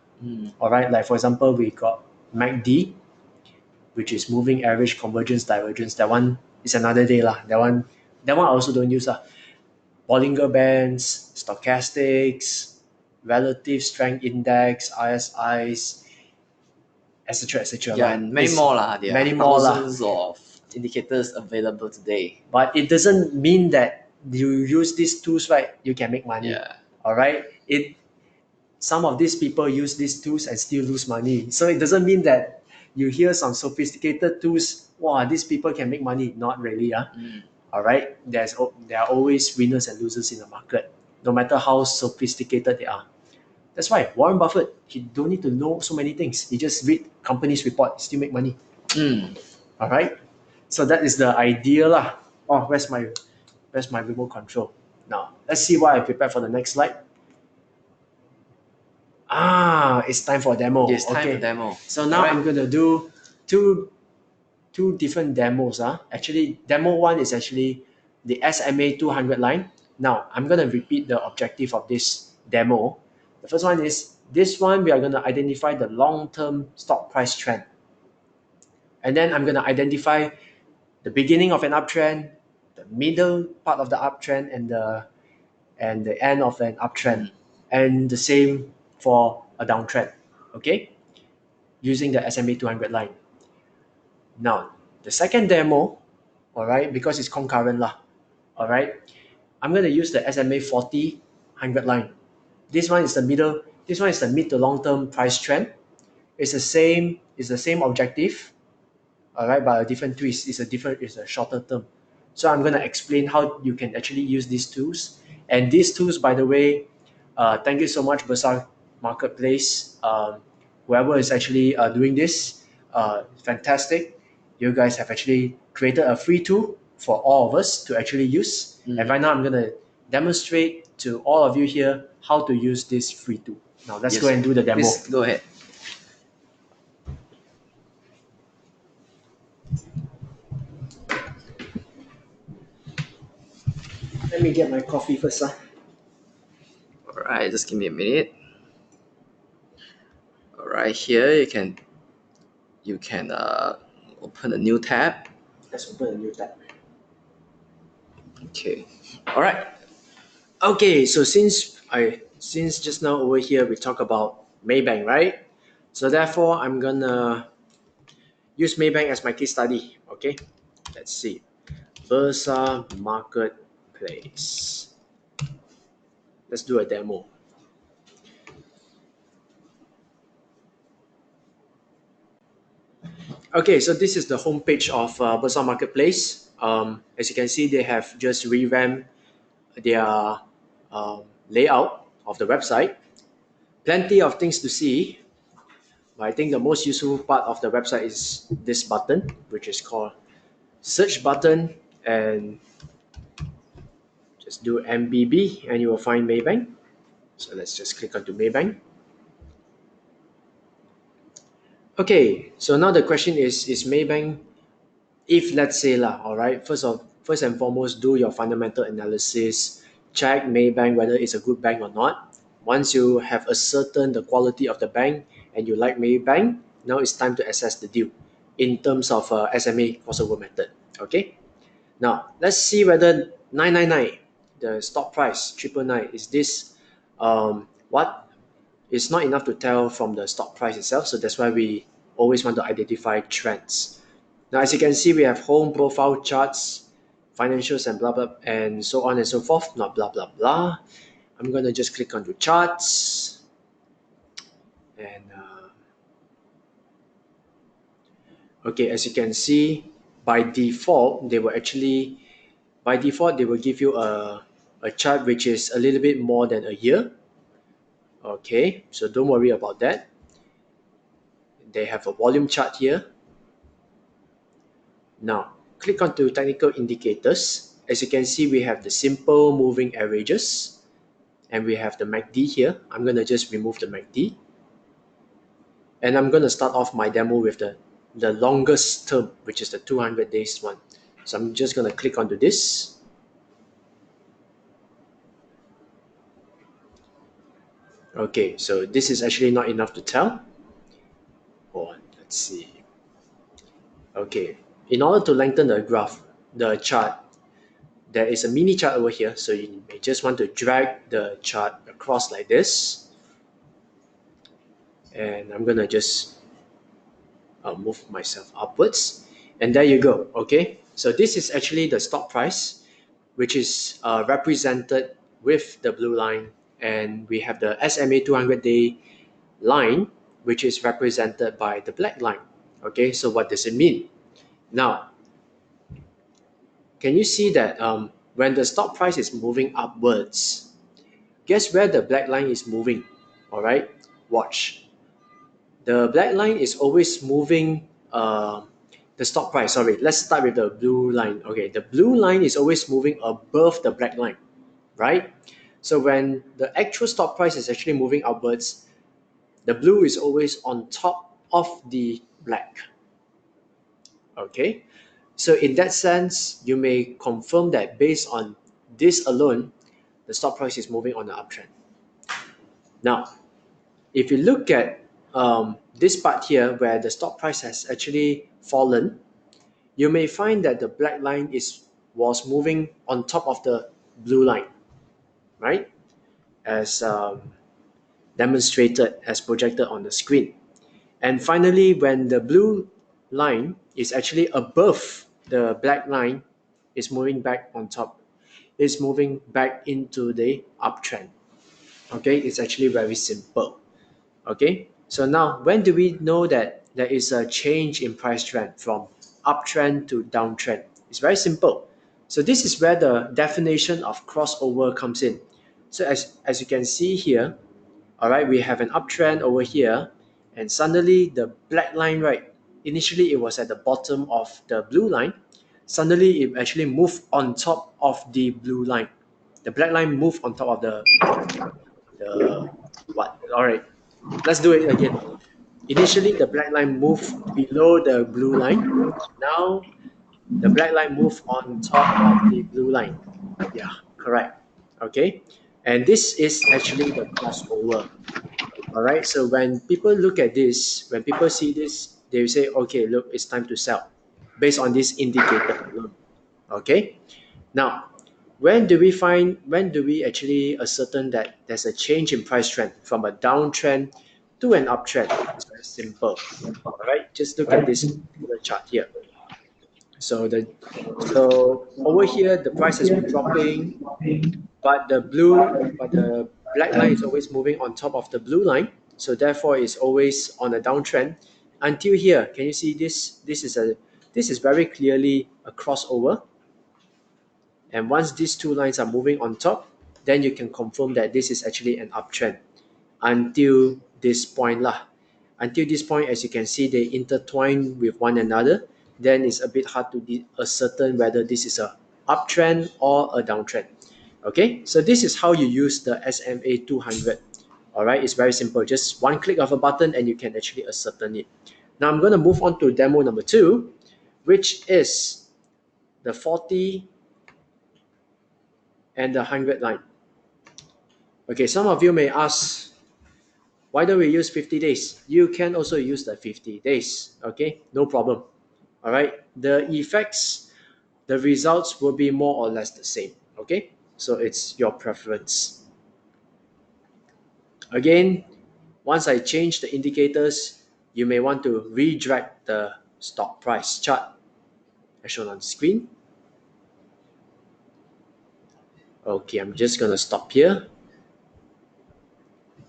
Speaker 3: All right. Like for example, we got MACD, which is moving average convergence divergence. That one is another day lah. That one I also don't use lah. Bollinger Bands, stochastics, relative strength index, RSIs, etc., etc.
Speaker 2: Yeah, and many more lah. There
Speaker 3: many
Speaker 2: are
Speaker 3: more lah.
Speaker 2: thousands of indicators available today.
Speaker 3: But it doesn't mean that you use these tools, right, you can make money.
Speaker 2: Yeah.
Speaker 3: All right. Some of these people use these tools and still lose money. So it doesn't mean that you hear some sophisticated tools, wow, these people can make money. Not really. All right, there are always winners and losers in the market, no matter how sophisticated they are. That's why Warren Buffett, he don't need to know so many things. He just read companies' report, still make money. All right, so that is the idea lah. Oh, where's my remote control? Now let's see what I prepared for the next slide. It's time for a demo.
Speaker 2: Yes, time for demo.
Speaker 3: So now I'm gonna do two different demos. Actually, demo one is actually the SMA 200 line. Now, I'm going to repeat the objective of this demo. The first one is, this one we are going to identify the long-term stock price trend. And then I'm going to identify the beginning of an uptrend, the middle part of the uptrend, and the end of an uptrend. And the same for a downtrend, okay? Using the SMA 200 line. Now, the second demo, all right, because it's concurrent lah, all right, I'm going to use the SMA 40 100 line. This one is the middle. This one is the mid to long term price trend. It's the same objective, all right, but a different twist. It's a shorter term. So I'm going to explain how you can actually use these tools. And these tools, by the way, thank you so much, Besar Marketplace. Whoever is actually doing this, fantastic. You guys have actually created a free tool for all of us to actually use. And right now I'm going to demonstrate to all of you here how to use this free tool. Now let's go and do the demo.
Speaker 2: Please go ahead.
Speaker 3: Let me get my coffee first.
Speaker 2: All right, just give me a minute. All right, here you can open a new tab.
Speaker 3: Let's open a new tab.
Speaker 2: Okay. All right.
Speaker 3: Okay, so since just now over here we talk about Maybank, right? So therefore I'm gonna use Maybank as my case study. Okay, let's see. Bursa Marketplace. Let's do a demo. Okay, so this is the homepage of Bursa Marketplace. As you can see, they have just revamped their layout of the website. Plenty of things to see. But I think the most useful part of the website is this button, which is called search button, and just do MBB and you will find Maybank. So let's just click onto Maybank. Okay, so now the question is Maybank, if let's say lah, all right, first and foremost, do your fundamental analysis, check Maybank whether it's a good bank or not. Once you have ascertained the quality of the bank and you like Maybank, now it's time to assess the deal in terms of SMA Crossover Method. Okay, now let's see whether 999, the stock price 999, is this what? It's not enough to tell from the stock price itself, so that's why we always want to identify trends. Now, as you can see, we have home profile charts, financials, and blah blah, and so on and so forth. Not blah blah blah. I'm gonna just click onto charts, and okay, as you can see, by default, they will give you a chart which is a little bit more than a year. Okay, so don't worry about that. They have a volume chart here. Now, click onto technical indicators. As you can see, we have the simple moving averages and we have the MACD here. I'm going to just remove the MACD. And I'm going to start off my demo with the longest term, which is the 200 days one. So I'm just going to click onto this. Okay, so this is actually not enough to tell. Oh, let's see. Okay, in order to lengthen the graph, the chart, there is a mini chart over here. So you may just want to drag the chart across like this. And I'm going to just move myself upwards. And there you go. Okay, so this is actually the stock price, which is represented with the blue line. And we have the SMA 200-day line, which is represented by the black line. Okay, so what does it mean? Now, can you see that when the stock price is moving upwards, guess where the black line is moving? All right, watch. The black line is always moving the stock price. Sorry, let's start with the blue line. Okay, the blue line is always moving above the black line, right? So when the actual stock price is actually moving upwards, the blue is always on top of the black. Okay, so in that sense, you may confirm that based on this alone, the stock price is moving on the uptrend. Now, if you look at this part here where the stock price has actually fallen, you may find that the black line was moving on top of the blue line, right? As demonstrated, as projected on the screen. And finally, when the blue line is actually above the black line, it's moving back on top. It's moving back into the uptrend. Okay, it's actually very simple. Okay, so now when do we know that there is a change in price trend from uptrend to downtrend? It's very simple. So this is where the definition of crossover comes in. So as you can see here, all right, we have an uptrend over here, and suddenly the black line, right, initially it was at the bottom of the blue line. Suddenly it actually moved on top of the blue line. The black line moved on top of the what? All right, let's do it again. Initially the black line moved below the blue line. Now the black line moved on top of the blue line. Yeah, correct. Okay, and this is actually the crossover. All right, so when people look at this, when people see this, they will say, okay, look, it's time to sell based on this indicator alone. Okay, now when do we actually ascertain that there's a change in price trend from a downtrend to an uptrend. It's very simple. All right, just look at this particular chart here. So over here the price has been dropping, but the black line is always moving on top of the blue line. So therefore, it's always on a downtrend until here. Can you see this? This is very clearly a crossover. And once these two lines are moving on top, then you can confirm that this is actually an uptrend until this point lah. Until this point, as you can see, they intertwine with one another. Then it's a bit hard to ascertain whether this is a uptrend or a downtrend. Okay, so this is how you use the SMA 200. All right, it's very simple. Just one click of a button and you can actually ascertain it. Now I'm going to move on to demo number 2, which is the 40 and the 100 line. Okay, some of you may ask, why don't we use 50 days? You can also use the 50 days. Okay, no problem. All right, the effects, the results will be more or less the same. Okay, so it's your preference. Again, once I change the indicators, you may want to redrag the stock price chart as shown on the screen. Okay, I'm just going to stop here.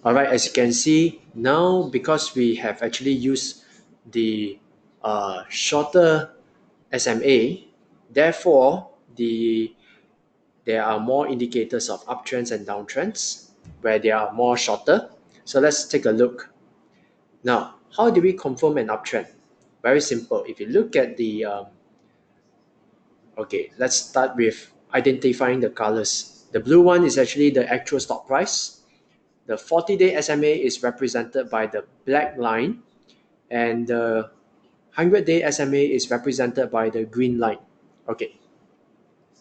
Speaker 3: All right, as you can see, now because we have actually used the shorter SMA, therefore there are more indicators of uptrends and downtrends where they are more shorter. So let's take a look. Now, how do we confirm an uptrend? Very simple. If you look at the, okay, let's start with identifying the colors. The blue one is actually the actual stock price. The 40-day SMA is represented by the black line, and the 100-day SMA is represented by the green line. Okay.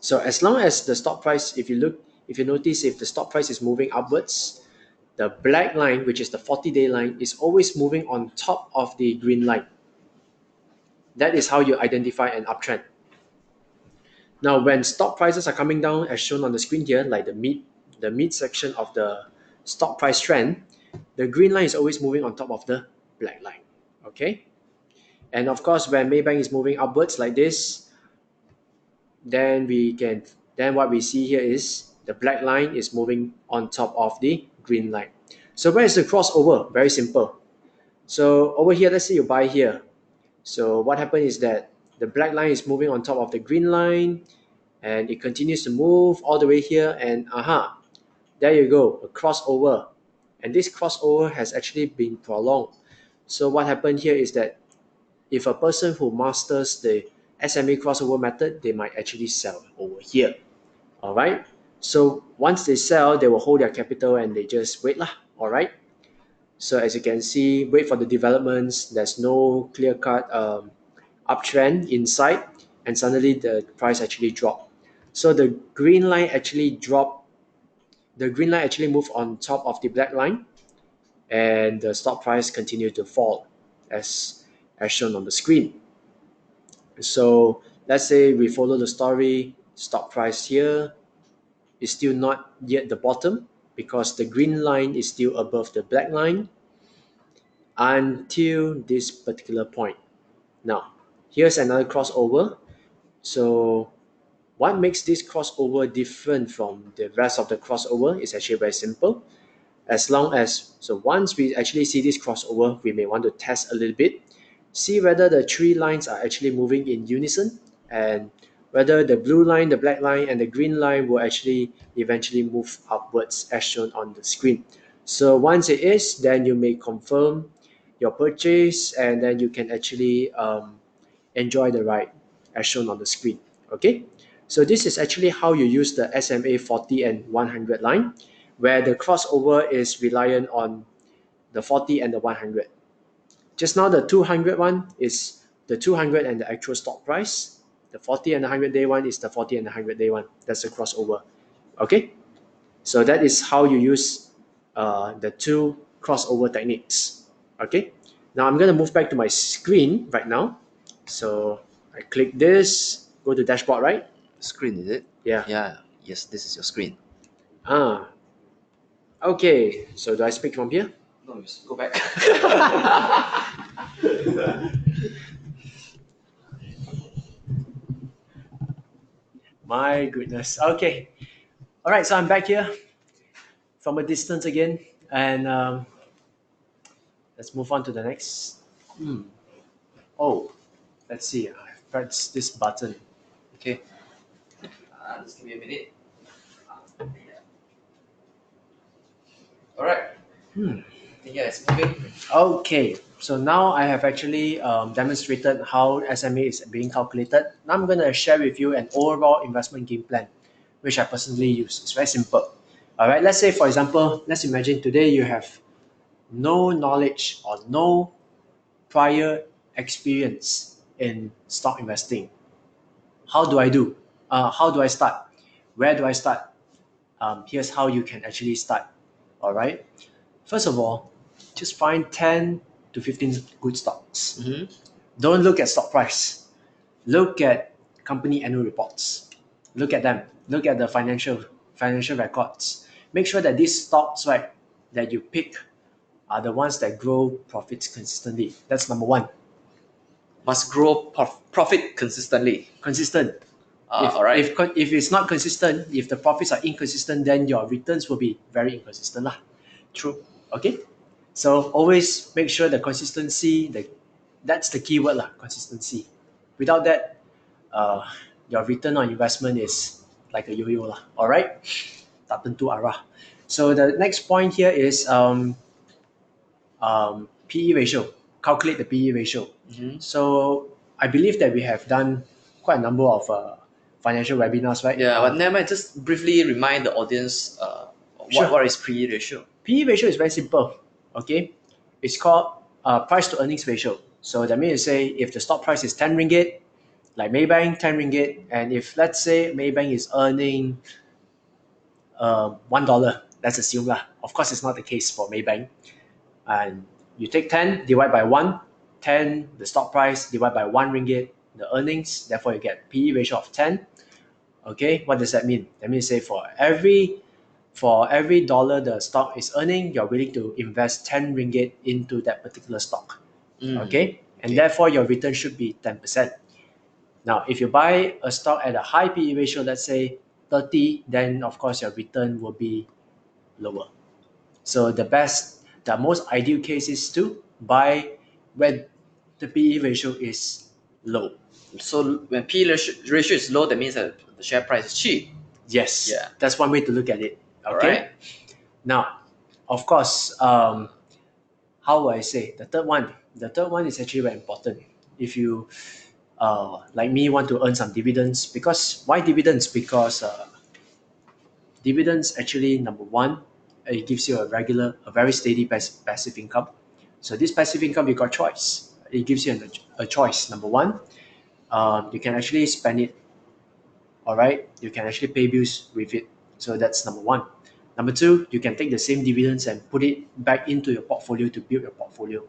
Speaker 3: So as long as the stock price, if you notice if the stock price is moving upwards, the black line, which is the 40-day line, is always moving on top of the green line. That is how you identify an uptrend. Now, when stock prices are coming down, as shown on the screen here, like the mid section of the stock price trend, the green line is always moving on top of the black line. Okay, and of course, when Maybank is moving upwards like this, then what we see here is the black line is moving on top of the green line. So where is the crossover? Very simple. So over here, let's say you buy here. So what happened is that the black line is moving on top of the green line, and it continues to move all the way here, and there you go, a crossover. And this crossover has actually been prolonged. So what happened here is that if a person who masters the SMA crossover method, they might actually sell over here. All right. So once they sell, they will hold their capital and they just wait lah. All right. So as you can see, wait for the developments. There's no clear-cut uptrend in sight, and suddenly the price actually dropped. So the green line actually dropped. The green line actually moved on top of the black line, and the stock price continued to fall as shown on the screen. So let's say we follow the story, stock price here is still not yet the bottom because the green line is still above the black line until this particular point. Now, here's another crossover. So what makes this crossover different from the rest of the crossover is actually very simple. So once we actually see this crossover, we may want to test a little bit, see whether the three lines are actually moving in unison and whether the blue line, the black line, and the green line will actually eventually move upwards as shown on the screen. So once it is, then you may confirm your purchase, and then you can actually enjoy the ride as shown on the screen. Okay, so this is actually how you use the SMA 40 and 100 line, where the crossover is reliant on the 40 and the 100. Just now the 200 one is the 200 and the actual stock price. The 40 and the 100-day one is the 40 and the 100-day one. That's the crossover. Okay, so that is how you use the two crossover techniques. Okay, now I'm going to move back to my screen right now. So I click this, go to dashboard, right?
Speaker 2: Screen, is it?
Speaker 3: Yeah.
Speaker 2: Yeah. Yes, this is your screen.
Speaker 3: Okay, so do I speak from here?
Speaker 2: No, No, you go back.
Speaker 3: My goodness. Okay. All right. So I'm back here from a distance again, and let's move on to the next. Oh, let's see. I press this button.
Speaker 2: Okay. Just give me a minute. All right. Yeah, it's moving.
Speaker 3: Okay. So now I have actually demonstrated how SMA is being calculated. Now I'm going to share with you an overall investment game plan, which I personally use. It's very simple. All right. Let's say, for example, let's imagine today you have no knowledge or no prior experience in stock investing. How do I do? How do I start? Where do I start? Here's how you can actually start. All right. First of all, just find 10 to 15 good stocks. Don't look at stock price. Look at company annual reports. Look at them. Look at the financial records. Make sure that these stocks, right, that you pick are the ones that grow profits consistently. That's number one.
Speaker 2: Must grow profit consistently.
Speaker 3: Consistent.
Speaker 2: All right.
Speaker 3: If it's not consistent, if the profits are inconsistent, then your returns will be very inconsistent lah.
Speaker 2: True.
Speaker 3: Okay, so always make sure the consistency. That's the key word lah. Consistency. Without that, your return on investment is like a yo-yo lah. All right, tak tentu arah. So the next point here is PE ratio. Calculate the PE ratio. So I believe that we have done quite a number of financial webinars, right?
Speaker 2: Yeah, but never mind. Just briefly remind the audience
Speaker 3: Sure.
Speaker 2: what is PE ratio.
Speaker 3: PE ratio is very simple. Okay, it's called price to earnings ratio. So that means to say if the stock price is 10 ringgit, like Maybank 10 ringgit, and if let's say Maybank is earning $1, let's assume lah. Of course, it's not the case for Maybank. And you take 10 divide by 1, 10 the stock price divide by 1 ringgit the earnings. Therefore, you get PE ratio of 10. Okay, what does that mean? That means say for every dollar the stock is earning, you're willing to invest 10 ringgit into that particular stock. Okay, and therefore your return should be 10%. Now, if you buy a stock at a high PE ratio, let's say 30, then of course your return will be lower. So the most ideal case is to buy when the PE ratio is low.
Speaker 2: So when PE ratio is low, that means that the share price is cheap.
Speaker 3: Yes,
Speaker 2: Yeah.
Speaker 3: that's one way to look at it. Okay.
Speaker 2: All right.
Speaker 3: Now, of course, how would I say the third one is actually very important. If you like me want to earn some dividends, because why dividends? Because dividends actually, number one, it gives you a very steady passive income. So this passive income, you got choice. It gives you a choice. Number one, you can actually spend it. All right, you can actually pay bills with it. So that's number one. Number two, you can take the same dividends and put it back into your portfolio to build your portfolio.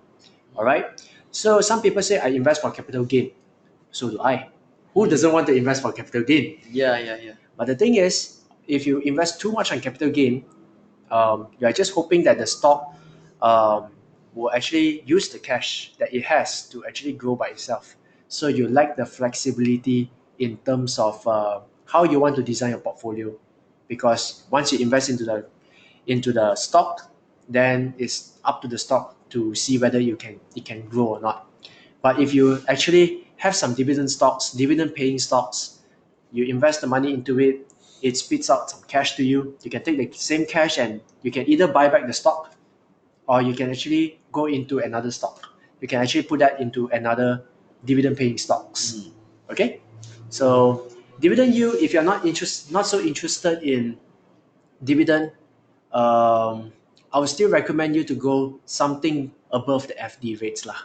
Speaker 3: All right. So some people say I invest for capital gain. So do I. Who doesn't want to invest for capital gain?
Speaker 2: Yeah.
Speaker 3: But the thing is, if you invest too much on capital gain, you are just hoping that the stock will actually use the cash that it has to actually grow by itself. So you lack the flexibility in terms of how you want to design your portfolio, because once you invest into the stock, then it's up to the stock to see whether it can grow or not. But if you actually have some dividend paying stocks, you invest the money into it, it spits out some cash to you. You can take the same cash and you can either buy back the stock, or you can actually go into another stock. You can actually put that into another dividend paying stocks. Okay, so dividend yield, if you're not so interested in dividend, I would still recommend you to go something above the FD rates lah.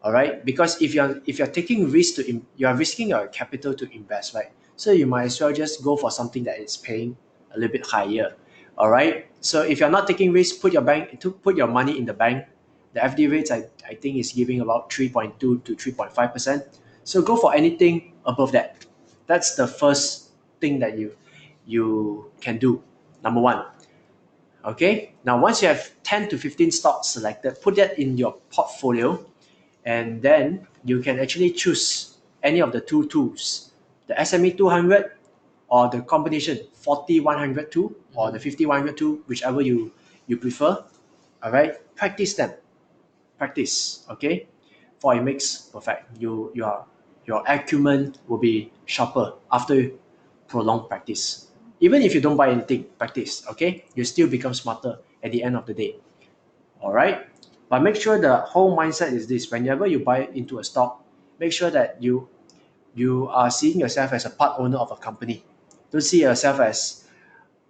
Speaker 3: All right, because if you're taking risk you are risking your capital to invest, right? So you might as well just go for something that is paying a little bit higher. All right, so if you're not taking risk, put your money in the bank. The FD rates I think is giving about 3.2 to 3.5%. So go for anything above that. That's the first thing that you can do. Number one. Okay, now once you have 10 to 15 stocks selected, put that in your portfolio, and then you can actually choose any of the two tools, the SME 200 or the combination 40-100 tool or the 50-100 tool, whichever you prefer. All right, practice them. Practice, okay? For it makes perfect. Your acumen will be sharper after prolonged practice. Even if you don't buy anything, practice, okay? You still become smarter at the end of the day. All right? But make sure the whole mindset is this: whenever you buy into a stock, make sure that you are seeing yourself as a part owner of a company. Don't see yourself as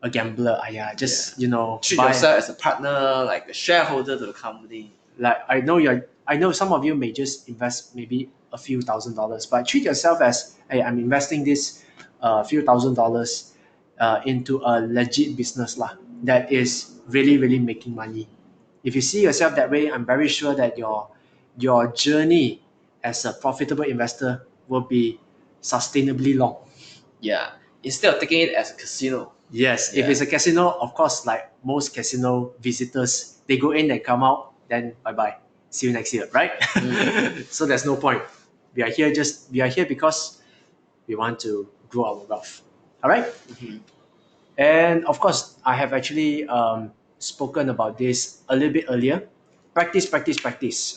Speaker 3: a gambler. Just
Speaker 2: Treat
Speaker 3: buy.
Speaker 2: yourself as a partner, like a shareholder to the company.
Speaker 3: Like I know some of you may just invest maybe a few $1,000s, but treat yourself as, hey, I'm investing this few $1,000s into a legit business lah that is really making money. If you see yourself that way, I'm very sure that your journey as a profitable investor will be sustainably long.
Speaker 2: Yeah. Instead of taking it as a casino.
Speaker 3: Yes, if
Speaker 2: Yeah.
Speaker 3: it's a casino, of course, like most casino visitors, they go in and come out, then bye bye. See you next year, right? So there's no point. We are here because we want to grow our wealth. All right? And of course, I have actually spoken about this a little bit earlier. Practice.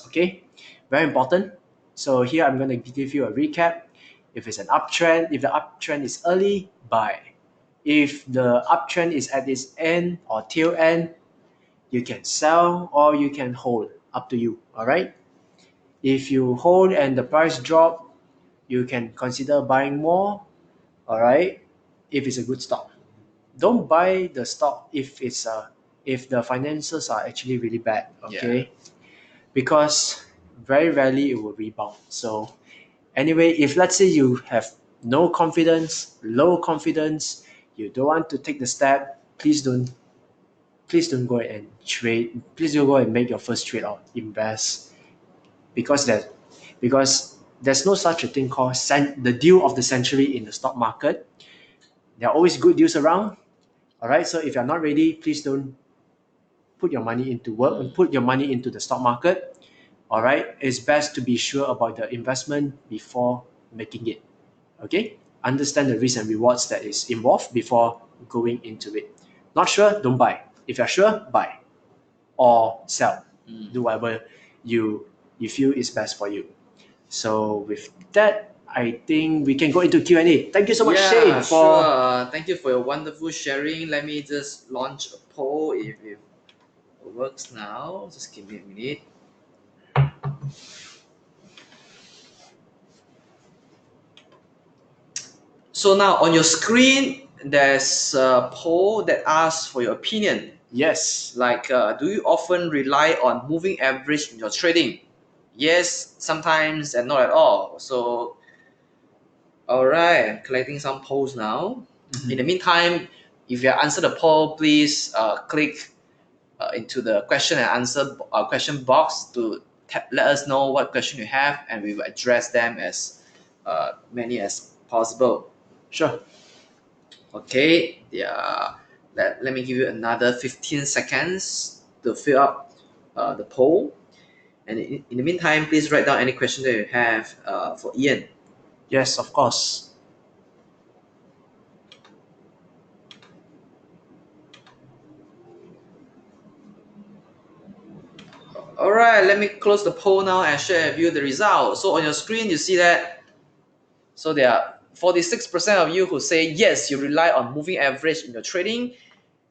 Speaker 3: Okay, very important. So here I'm going to give you a recap. If it's an uptrend, if the uptrend is early, buy. If the uptrend is at its end or tail end, you can sell or you can hold. Up to you. All right. If you hold and the price drop, you can consider buying more. All right. If it's a good stock, don't buy the stock if the finances are actually really bad. Okay, because very rarely it will rebound. So anyway, if let's say you have no confidence, low confidence, you don't want to take the step, please don't go and trade. Please don't go and make your first trade or invest, because there's no such a thing called the deal of the century in the stock market. There are always good deals around. All right, so if you're not ready, please don't put your money into work and put your money into the stock market. All right, it's best to be sure about the investment before making it. Okay, understand the risks and rewards that is involved before going into it. Not sure, don't buy. If you're sure, buy or sell. Do whatever you feel is best for you. So with that, I think we can go into Q&A. Thank you so much, Shane, for
Speaker 2: sure. Thank you for your wonderful sharing. Let me just launch a poll if it works now. Just give me a minute. So now on your screen, there's a poll that asks for your opinion.
Speaker 3: yes.
Speaker 2: Like, do you often rely on moving average in your trading? Yes, sometimes, and not at all. So, all right, I'm collecting some polls now. In the meantime, if you answer the poll, please click into the question and answer question box to let us know what question you have, and we will address them as many as possible.
Speaker 3: Sure.
Speaker 2: Okay, yeah. Let me give you another 15 seconds to fill up the poll. And in the meantime, please write down any question that you have for Ian.
Speaker 3: Yes, of course.
Speaker 2: All right, let me close the poll now and share with you the results. So on your screen, you see that. So there are 46% of you who say yes, you rely on moving average in your trading.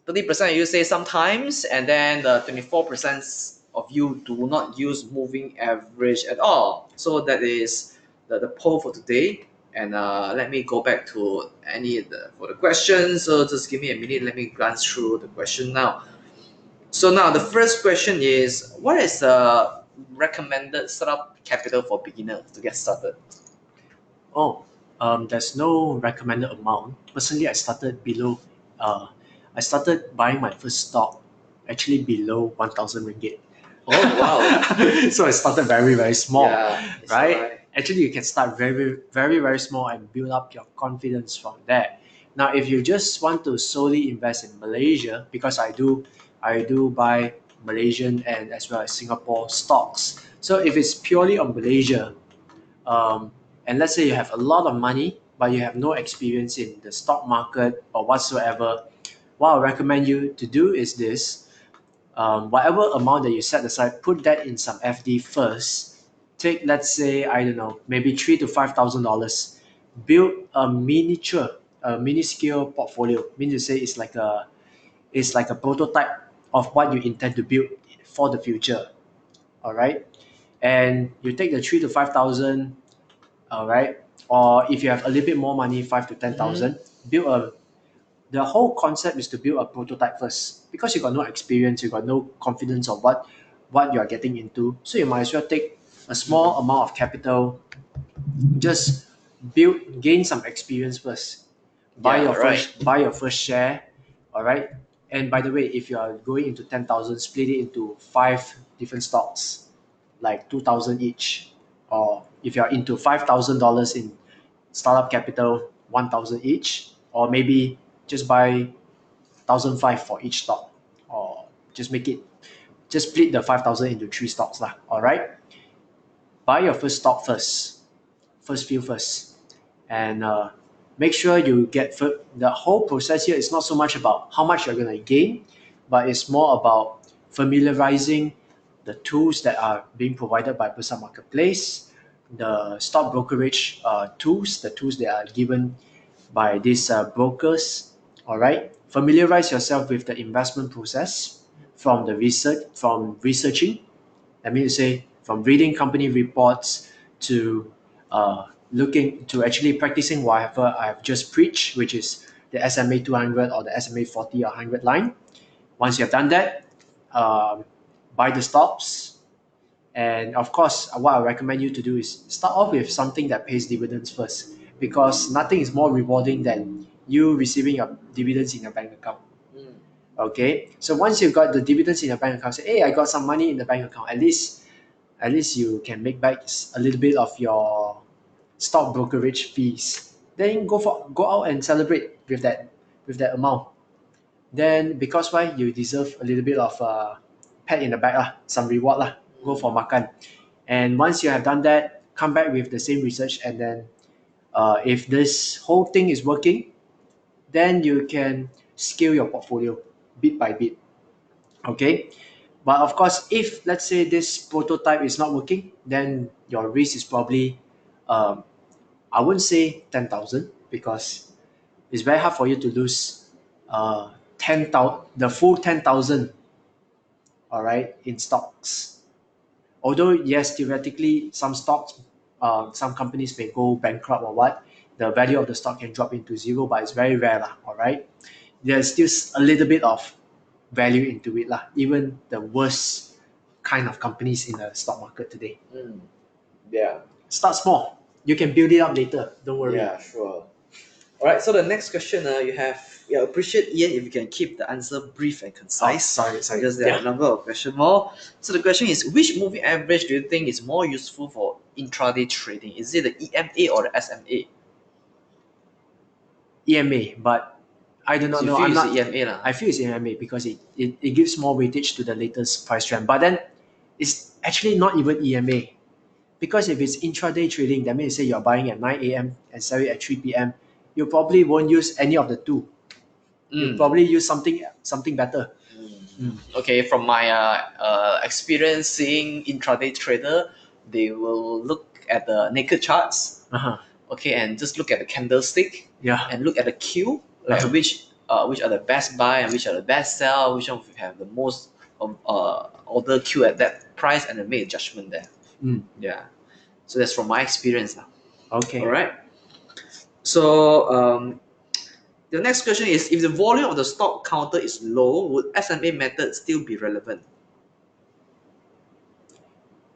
Speaker 2: 30% of you say sometimes, and then the 24% of you do not use moving average at all. So that is the poll for today. And let me go back to for the questions. So just give me a minute. Let me glance through the question now. So now the first question is, what is the recommended startup capital for beginners to get started?
Speaker 3: Oh, there's no recommended amount. Personally, I started buying my first stock actually below 1,000 ringgit.
Speaker 2: Oh wow!
Speaker 3: So I started very small,
Speaker 2: Yeah, it's
Speaker 3: right?
Speaker 2: alright.
Speaker 3: Actually, you can start very small and build up your confidence from there. Now, if you just want to solely invest in Malaysia, because I do I do buy Malaysian and as well as Singapore stocks. So if it's purely on Malaysia, and let's say you have a lot of money but you have no experience in the stock market or whatsoever, what I recommend you to do is this: whatever amount that you set aside, put that in some FD first. Take, let's say, I don't know, maybe $3,000 to $5,000. Build a mini scale portfolio. Means to say it's like a prototype of what you intend to build for the future. All right, and you take the 3 to 5 thousand. All right, or if you have a little bit more money, 5 to 10 thousand. Build a The whole concept is to build a prototype first, because you got no experience, you got no confidence of what you are getting into. So you might as well take a small amount of capital, just gain some experience first.
Speaker 2: Yeah, right.
Speaker 3: Buy your first share. All right. And by the way, if you are going into 10,000, split it into 5 different stocks, like 2,000 each. Or if you are into $5,000 in startup capital, 1,000 each. Or maybe just buy 1,500 for each stock, or just split the 5,000 into 3 stocks lah. All right. Buy your first stock first few first, and make sure you the whole process here is not so much about how much you're going to gain, but it's more about familiarizing the tools that are being provided by Bursa Marketplace, the stock brokerage tools, the tools that are given by these brokers. All right, familiarize yourself with the investment process from researching. That means to say, from reading company reports to looking to actually practicing whatever I've just preached, which is the SMA 200 or the SMA 40 or 100 line. Once you have done that, buy the stops. And of course, what I recommend you to do is start off with something that pays dividends first, because nothing is more rewarding than you receiving your dividends in your bank account. Okay, so once you've got the dividends in your bank account, say, hey, I got some money in the bank account. At least you can make back a little bit of your stock brokerage fees. Then go out and celebrate with that amount. Then because why, you deserve a little bit of pat in the back lah, some reward lah. Go for makan. And once you have done that, come back with the same research, and then if this whole thing is working, then you can scale your portfolio bit by bit. Okay, but of course, if let's say this prototype is not working, then your risk is probably, I wouldn't say 10,000, because it's very hard for you to lose 10,000, the full 10,000, all right, in stocks. Although yes, theoretically, some stocks, some companies may go bankrupt or what, the value of the stock can drop into zero, but it's very rare lah. All right, there's still a little bit of value into it lah. Even the worst kind of companies in the stock market today.
Speaker 2: Yeah.
Speaker 3: Start small. You can build it up later. Don't worry.
Speaker 2: Yeah, sure. All right. So the next question, you have. Yeah, appreciate Ian if you can keep the answer brief and concise.
Speaker 3: Sorry.
Speaker 2: Because there are a number of questions more. So the question is, which moving average do you think is more useful for intraday trading? Is it the EMA or the SMA?
Speaker 3: EMA, but I do not
Speaker 2: So you
Speaker 3: know.
Speaker 2: feel
Speaker 3: I'm
Speaker 2: it's
Speaker 3: not.
Speaker 2: the EMA lah.
Speaker 3: I feel it's EMA because it gives more weightage to the latest price trend. But then it's actually not even EMA, because if it's intraday trading, that means say you're buying at 9 a.m. and sell it at 3 p.m. You probably won't use any of the two. You probably use something better.
Speaker 2: Okay, from my experience seeing intraday trader, they will look at the naked charts. Okay, and just look at the candlestick.
Speaker 3: Yeah.
Speaker 2: And look at the queue, like which are the best buy and which are the best sell, which one have the most order queue at that price, and then make a judgment there. Yeah, so that's from my experience now.
Speaker 3: Okay.
Speaker 2: All right. So the next question is, if the volume of the stock counter is low, would SMA method still be relevant?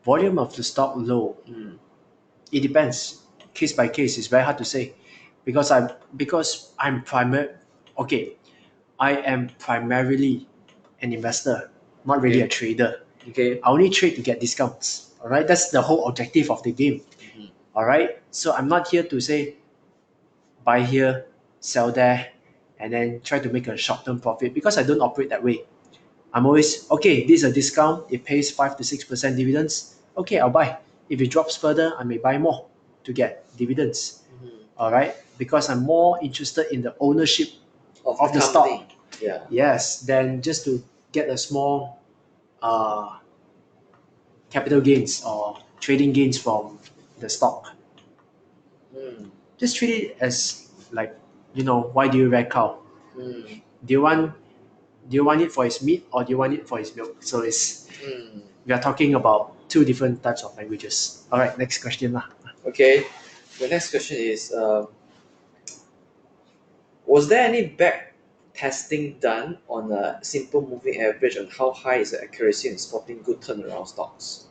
Speaker 3: Volume of the stock low. It depends. Case by case, it's very hard to say, because I am primarily an investor, not really a trader.
Speaker 2: Okay.
Speaker 3: I only trade to get discounts. All right, that's the whole objective of the game. All right, so I'm not here to say buy here, sell there, and then try to make a short-term profit, because I don't operate that way. I'm always, okay, this is a discount, it pays 5 to 6% dividends. Okay, I'll buy. If it drops further, I may buy more to get dividends. All right, because I'm more interested in the ownership
Speaker 2: Of
Speaker 3: of the
Speaker 2: company.
Speaker 3: stock.
Speaker 2: Yeah.
Speaker 3: Yes, than just to get a small capital gains or trading gains from the stock.
Speaker 2: Mm.
Speaker 3: Just treat it as like, why do you rear cow?
Speaker 2: Mm.
Speaker 3: Do you want it for its meat or do you want it for its milk? So we are talking about two different types of languages. All right, next question lah.
Speaker 2: Okay. The next question is, was there any back testing done on a simple moving average on how high is the accuracy in spotting good turnaround stocks?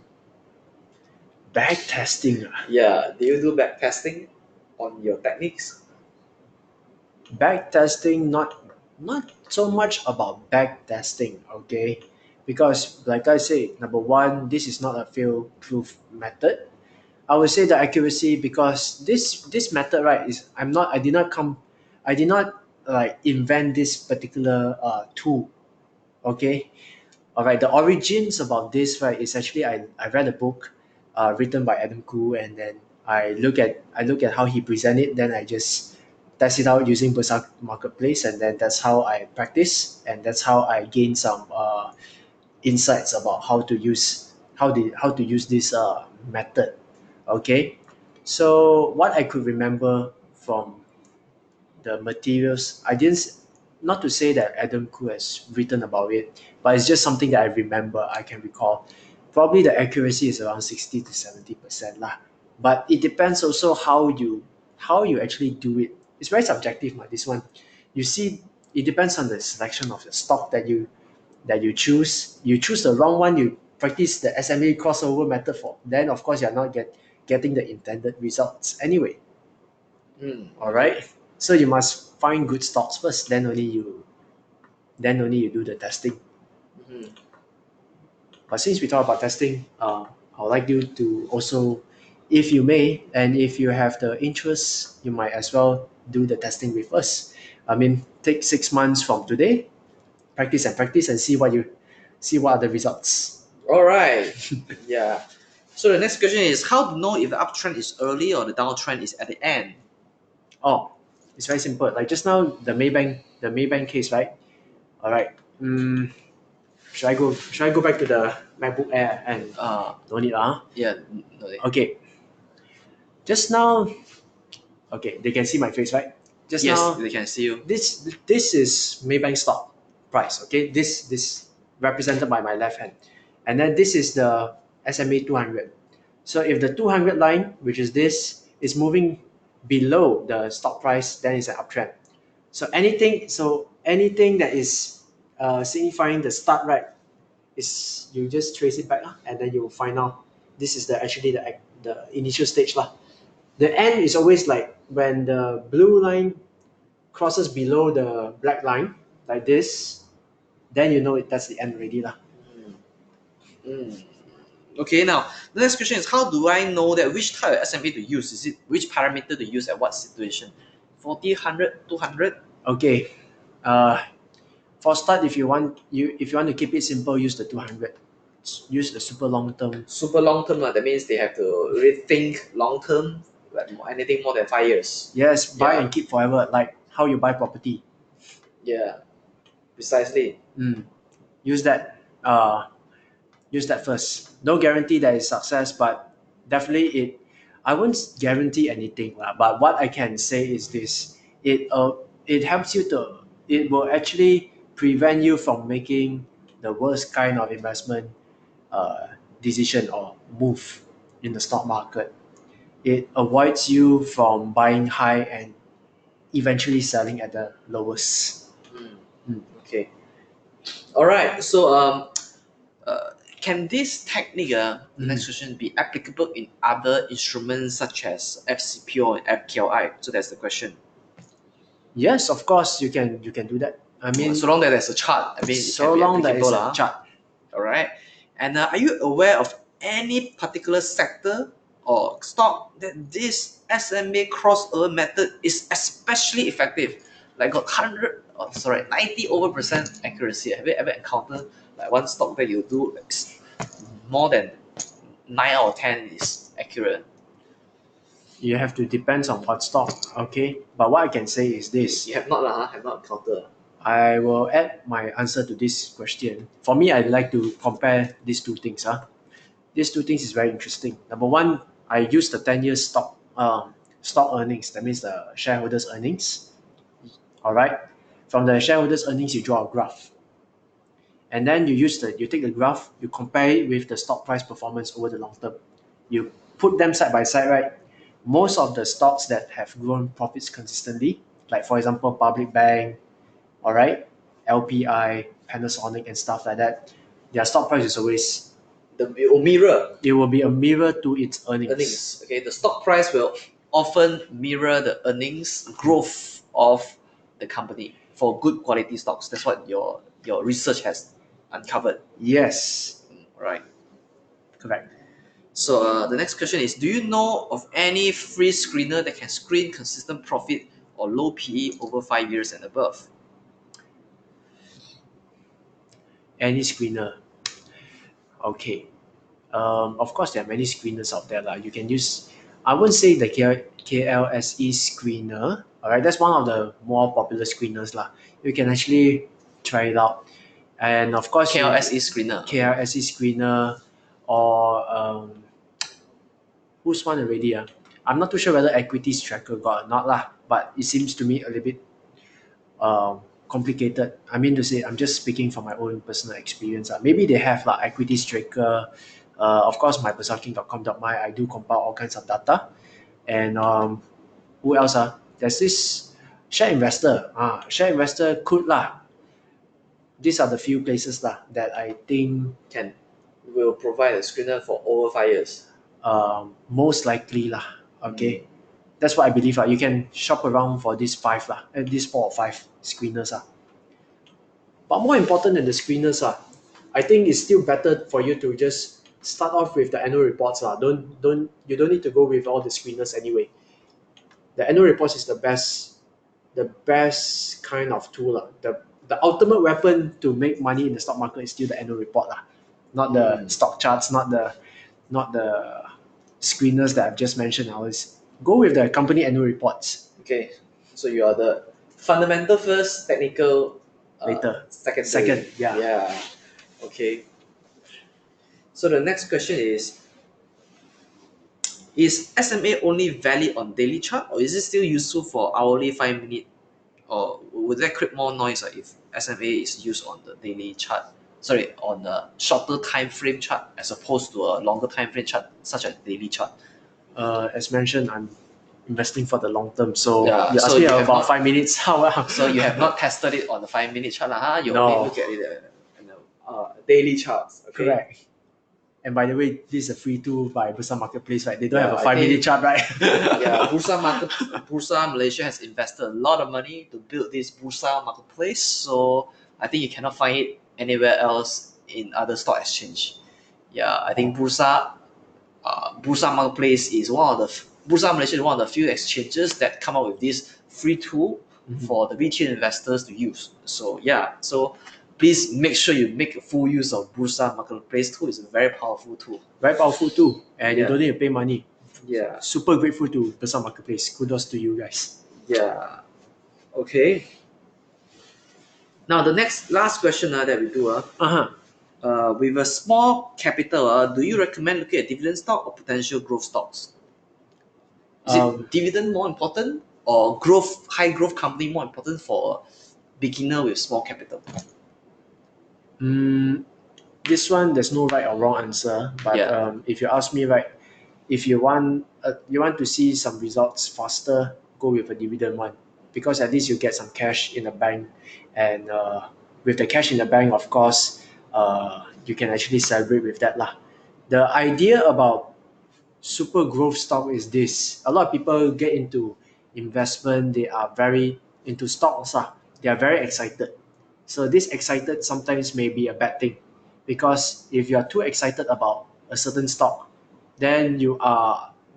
Speaker 3: Back testing.
Speaker 2: Yeah, do you do back testing on your techniques?
Speaker 3: Back testing, not so much about back testing, okay? Because like I say, number one, this is not a fail-proof method. I would say the accuracy, because this method, right, is I did not like invent this particular tool, okay? All right, the origins about this, right, is actually I read a book written by Adam Khoo, and then I look at how he present it, then I just test it out using Berserk Marketplace, and then that's how I practice, and that's how I gain some insights about how to use this method. Okay, so what I could remember from the materials, I didn't not to say that Adam Khoo has written about it, but it's just something that I remember, I can recall. Probably the accuracy is around 60 to 70% lah. But it depends also how you actually do it. It's very subjective, this one. You see, it depends on the selection of the stock that you choose. You choose the wrong one, you practice the SMA crossover method for, then of course you're not getting the intended results anyway.
Speaker 2: Mm.
Speaker 3: All right. So you must find good stocks first. Then only you do the testing.
Speaker 2: Mhm.
Speaker 3: But since we talk about testing, I would like you to also, if you may, and if you have the interest, you might as well do the testing with us. I mean, take 6 months from today, practice and see what are the results.
Speaker 2: All right. Yeah. So the next question is, how to know if the uptrend is early or the downtrend is at the end?
Speaker 3: Oh, it's very simple. Like just now, the Maybank case, right? All right. Should I go back to the MacBook Air and no need
Speaker 2: Yeah. No,
Speaker 3: Okay. Just now, okay, they can see my face, right? Just
Speaker 2: yes,
Speaker 3: now,
Speaker 2: they can see you.
Speaker 3: this is Maybank stock price. Okay, this represented by my left hand, and then this is the SMA 200. So if the 200 line, which is this, is moving below the stock price, then it's an uptrend. So anything that is signifying the start, right, is you just trace it back and then you will find out this is the initial stage lah. The end is always like when the blue line crosses below the black line like this, then you know that's the end already lah.
Speaker 2: Mm. Okay, now the next question is, how do I know that which type of S&P to use? Is it which parameter to use at what situation? 40, 100, 200?
Speaker 3: Okay, for start, if you want to keep it simple, use the 200. Use the super long term.
Speaker 2: Super long term, that means they have to really think long term, like anything more than 5 years.
Speaker 3: Yes, buy
Speaker 2: Yeah.
Speaker 3: and keep forever, like how you buy property.
Speaker 2: Yeah, precisely.
Speaker 3: Use that. Use that first. No guarantee that it's success, but definitely I won't guarantee anything lah. But what I can say is this: it helps you to. It will actually prevent you from making the worst kind of investment decision or move in the stock market. It avoids you from buying high and eventually selling at the lowest.
Speaker 2: Okay. All right. So can this technique, the next question, be applicable in other instruments such as FCPO and FKLI? So that's the question.
Speaker 3: Yes, of course you can do that. I mean,
Speaker 2: So long that there's a chart, I mean, it
Speaker 3: so
Speaker 2: can be
Speaker 3: long that it's
Speaker 2: applicable,
Speaker 3: a chart.
Speaker 2: All right. And are you aware of any particular sector or stock that this SMA crossover method is especially effective? Like got 90 over % accuracy. Have you ever encountered Like one stock that you do more than 9 out of 10 is accurate.
Speaker 3: You have to depends on what stock, okay? But what I can say is this.
Speaker 2: You have not have not encountered.
Speaker 3: I will add my answer to this question. For me, I'd like to compare these two things. These two things is very interesting. Number one, I use the 10-year stock earnings. That means the shareholders' earnings. All right. From the shareholders' earnings, you draw a graph, and then you take the graph, you compare it with the stock price performance over the long term. You put them side by side, right? Most of the stocks that have grown profits consistently, like for example, Public Bank, all right, LPI, Panasonic, and stuff like that, their stock price is always
Speaker 2: It will mirror
Speaker 3: it will be a mirror to its
Speaker 2: earnings. Okay, the stock price will often mirror the earnings growth of the company for good quality stocks. That's what your research has uncovered.
Speaker 3: Yes,
Speaker 2: Right.
Speaker 3: correct.
Speaker 2: So the next question is: do you know of any free screener that can screen consistent profit or low PE over 5 years and above?
Speaker 3: Any screener. Okay. Of course, there are many screeners out there. You can use, I wouldn't say the KLSE screener. All right, that's one of the more popular screeners. You can actually try it out. And of course,
Speaker 2: KLSE screener.
Speaker 3: KLSE screener, or who's one already? I'm not too sure whether equities tracker got or not, but it seems to me a little bit complicated. I mean to say, I'm just speaking from my own personal experience. Maybe they have equities tracker. Of course, my personalking.com.my, I do compile all kinds of data. And who else? There's this share investor. Share investor could These are the few places that I think
Speaker 2: will provide a screener for over 5 years.
Speaker 3: Most likely okay. That's what I believe. You can shop around for these 4 or 5 screeners. But more important than the screeners, I think it's still better for you to just start off with the annual reports. You don't need to go with all the screeners anyway. The annual reports is the best kind of tool. The ultimate weapon to make money in the stock market is still the annual report. Not the stock charts, not the screeners that I've just mentioned. I always go with the company annual reports.
Speaker 2: Okay, so you are the fundamental first, technical
Speaker 3: Later.
Speaker 2: second.
Speaker 3: Yeah.
Speaker 2: Yeah. Okay. So the next question is SMA only valid on daily chart, or is it still useful for hourly 5 minute, or would that create more noise if SMA is used on the daily chart? Sorry, on the shorter time frame chart as opposed to a longer time frame chart such as daily chart.
Speaker 3: As mentioned, I'm investing for the long term. So
Speaker 2: Yeah,
Speaker 3: you
Speaker 2: so
Speaker 3: asked me
Speaker 2: you have
Speaker 3: about
Speaker 2: not-
Speaker 3: 5 minutes.
Speaker 2: So you have not tested it on the 5 minute chart, You
Speaker 3: No.
Speaker 2: only look at it daily charts. Okay?
Speaker 3: Correct. And by the way, this is a free tool by Bursa Marketplace, right? They don't
Speaker 2: Yeah,
Speaker 3: have a
Speaker 2: I
Speaker 3: 5 minute
Speaker 2: think-
Speaker 3: chart, right?
Speaker 2: Yeah, Bursa Malaysia has invested a lot of money to build this Bursa Marketplace, so I think you cannot find it anywhere else in other stock exchange. Yeah, I think Bursa Marketplace is Bursa Malaysia is one of the few exchanges that come up with this free tool for the retail investors to use. So please make sure you make full use of Bursa Marketplace tool. It's a very powerful tool.
Speaker 3: Very powerful tool. And you
Speaker 2: Yeah.
Speaker 3: don't need to pay money.
Speaker 2: Yeah.
Speaker 3: Super grateful to Bursa Marketplace. Kudos to you guys.
Speaker 2: Yeah. Okay. Now the last question that we do with a small capital, do you recommend looking at dividend stock or potential growth stocks? Is it dividend more important or high growth company more important for a beginner with small capital?
Speaker 3: This one, there's no right or wrong answer. But
Speaker 2: Yeah.
Speaker 3: if you ask me, right, if you want to see some results faster, go with a dividend one, because at least you get some cash in the bank, and with the cash in the bank, of course, you can actually celebrate with that The idea about super growth stock is this: a lot of people get into investment, they are very into stocks, they are very excited. So this excited sometimes may be a bad thing, because if you are too excited about a certain stock, then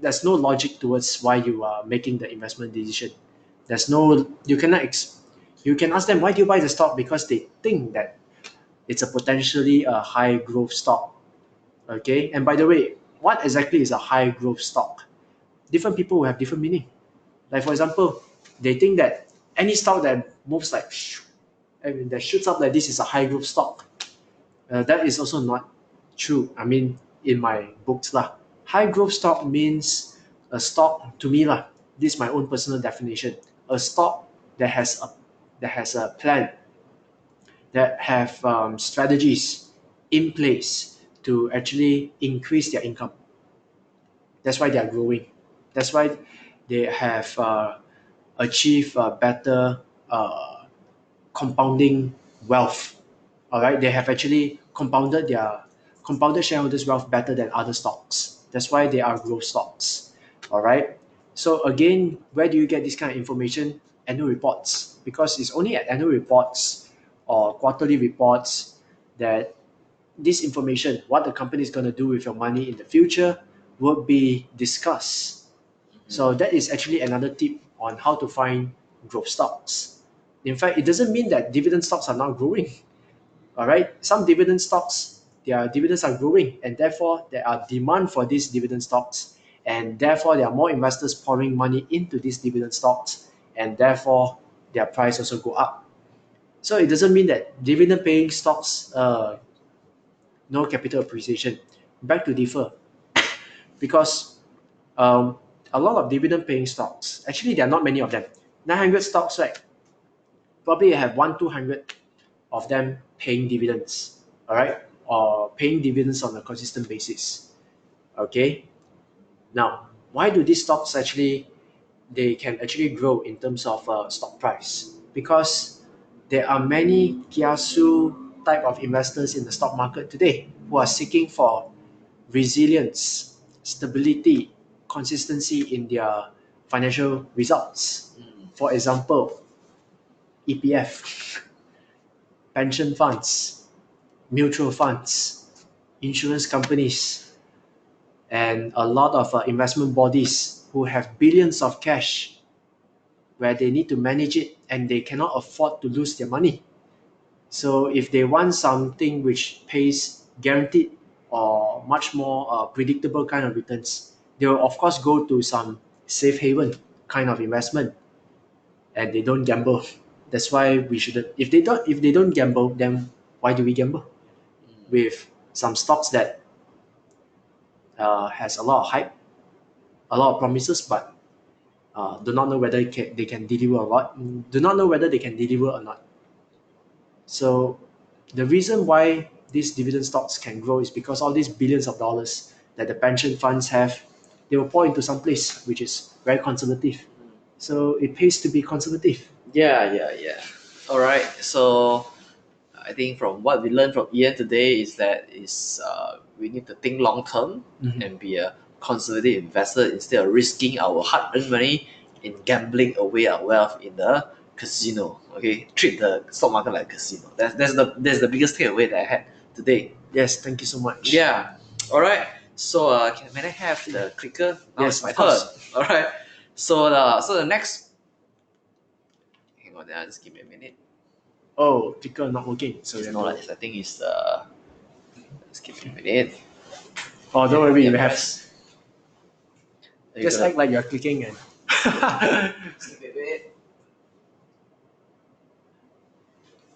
Speaker 3: there's no logic towards why you are making the investment decision. You can ask them, why do you buy the stock? Because they think that it's a potentially a high growth stock. Okay, and by the way, what exactly is a high growth stock? Different people will have different meaning. Like for example, they think that any stock that moves like that shoots up like this is a high growth stock. That is also not true. I mean, in my books lah, high growth stock means a stock to me lah. This is my own personal definition. A stock that has a plan, that have strategies in place to actually increase their income. That's why they are growing. That's why they have achieved better compounding wealth. All right, they have actually compounded shareholders' wealth better than other stocks. That's why they are growth stocks. All right. So again, where do you get this kind of information? Annual reports, because it's only at annual reports or quarterly reports that this information, what the company is going to do with your money in the future, will be discussed. So that is actually another tip on how to find growth stocks. In fact, it doesn't mean that dividend stocks are not growing. All right, some dividend stocks, their dividends are growing, and therefore there are demand for these dividend stocks, and therefore there are more investors pouring money into these dividend stocks, and therefore their price also go up. So it doesn't mean that dividend paying stocks no capital appreciation. Back to differ, because a lot of dividend paying stocks, actually there are not many of them. 900 stocks, right? Probably you have 200 of them paying dividends, all right, or paying dividends on a consistent basis. Okay. Now, why do these stocks actually they can actually grow in terms of stock price? Because there are many kiasu type of investors in the stock market today who are seeking for resilience, stability, consistency in their financial results. For example, EPF, pension funds, mutual funds, insurance companies, and a lot of investment bodies who have billions of cash where they need to manage it and they cannot afford to lose their money. So if they want something which pays guaranteed or much more predictable kind of returns, they will of course go to some safe haven kind of investment, and they don't gamble. That's why we shouldn't. If they don't gamble, then why do we gamble with some stocks that has a lot of hype, a lot of promises, but do not know whether they can deliver or not. Do not know whether they can deliver or not. So the reason why these dividend stocks can grow is because all these billions of dollars that the pension funds have, they will pour into some place which is very conservative. So it pays to be conservative.
Speaker 2: Yeah. All right. So I think from what we learned from Ian today is that we need to think long term and be a conservative investor instead of risking our hard-earned money in gambling away our wealth in the casino. Okay, treat the stock market like a casino. That's the biggest takeaway that I had today.
Speaker 3: Yes, thank you so much.
Speaker 2: Yeah. All right. So may I have the clicker? Now
Speaker 3: Yes,
Speaker 2: it's my
Speaker 3: of
Speaker 2: turn.
Speaker 3: course.
Speaker 2: All right. So the next. Hang on, just give me a minute.
Speaker 3: Oh, clicker not working. So
Speaker 2: It's
Speaker 3: we
Speaker 2: not
Speaker 3: have
Speaker 2: like
Speaker 3: to,
Speaker 2: this. I think it's Just give me a minute.
Speaker 3: oh, don't worry,
Speaker 2: Yeah,
Speaker 3: we have.
Speaker 2: press. There you
Speaker 3: Just
Speaker 2: go.
Speaker 3: act like you're clicking and.
Speaker 2: Just give me a minute.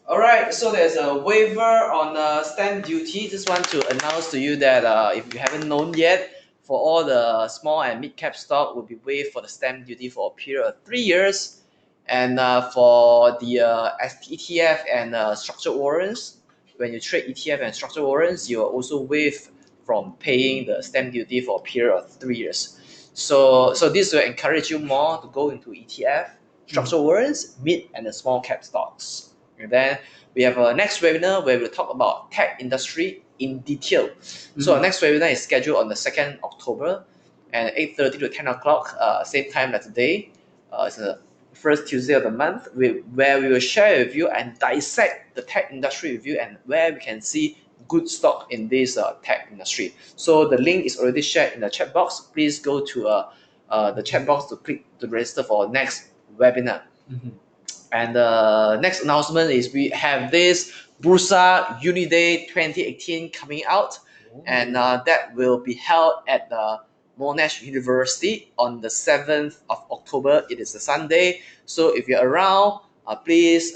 Speaker 2: Alright, so there's a waiver on stamp duty. Just want to announce to you that if you haven't known yet, for all the small and mid cap stock will be waived for the stamp duty for a period of 3 years. And for the ETF and structured warrants, when you trade ETF and structured warrants, you are also waived from paying the stamp duty for a period of 3 years. So this will encourage you more to go into ETF, structured warrants, mid and the small cap stocks. And then we have a next webinar where we'll talk about tech industry in detail. So our next webinar is scheduled on the 2nd October and 8:30 to 10 o'clock, same time as today. It's the first Tuesday of the month, where we will share with you and dissect the tech industry with you and where we can see good stock in this tech industry. So the link is already shared in the chat box. Please go to the chat box to click to register for next webinar. And the next announcement is we have this Bursa Uni Day 2018 coming out, and that will be held at the Monash University on the 7th of October. It is a Sunday, so if you're around, please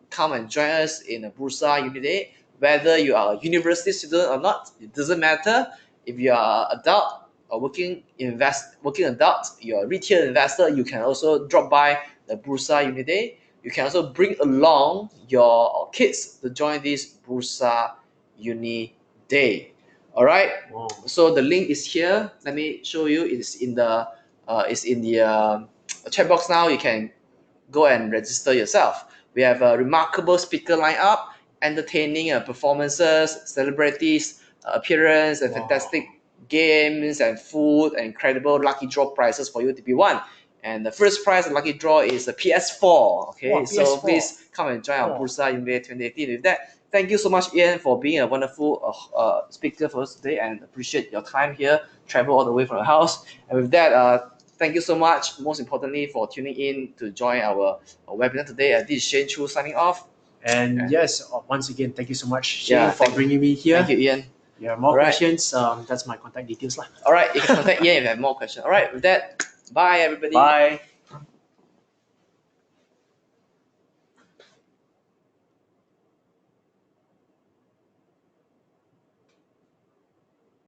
Speaker 2: come and join us in a Bursa Uni Day. Whether you are a university student or not, it doesn't matter. If you are adult or working adult, you're a retail investor, you can also drop by the Bursa Uni Day. You can also bring along your kids to join this Bursa Uni Day. All right.
Speaker 3: Wow.
Speaker 2: So the link is here. Let me show you. It's in the chat box now. You can go and register yourself. We have a remarkable speaker lineup, entertaining performances, celebrities, appearance, and fantastic games and food, and incredible lucky draw prizes for you to be won. And the first prize, the lucky draw, is a PS4. Okay,
Speaker 3: Wow,
Speaker 2: so
Speaker 3: PS4.
Speaker 2: please come and join our
Speaker 3: Wow.
Speaker 2: Bursa in May 2018. With that, thank you so much, Ian, for being a wonderful speaker for us today, and appreciate your time here, travel all the way from the house. And with that, thank you so much, most importantly, for tuning in to join our webinar today. This is Shane Chu signing off.
Speaker 3: And yes, once again, thank you so much, Shane,
Speaker 2: Yeah,
Speaker 3: for bringing me here.
Speaker 2: Thank you, Ian.
Speaker 3: If you have more
Speaker 2: All right.
Speaker 3: questions, that's my contact details.
Speaker 2: All right, you can contact Ian if you have more questions. All right, with that, bye, everybody.
Speaker 3: Bye.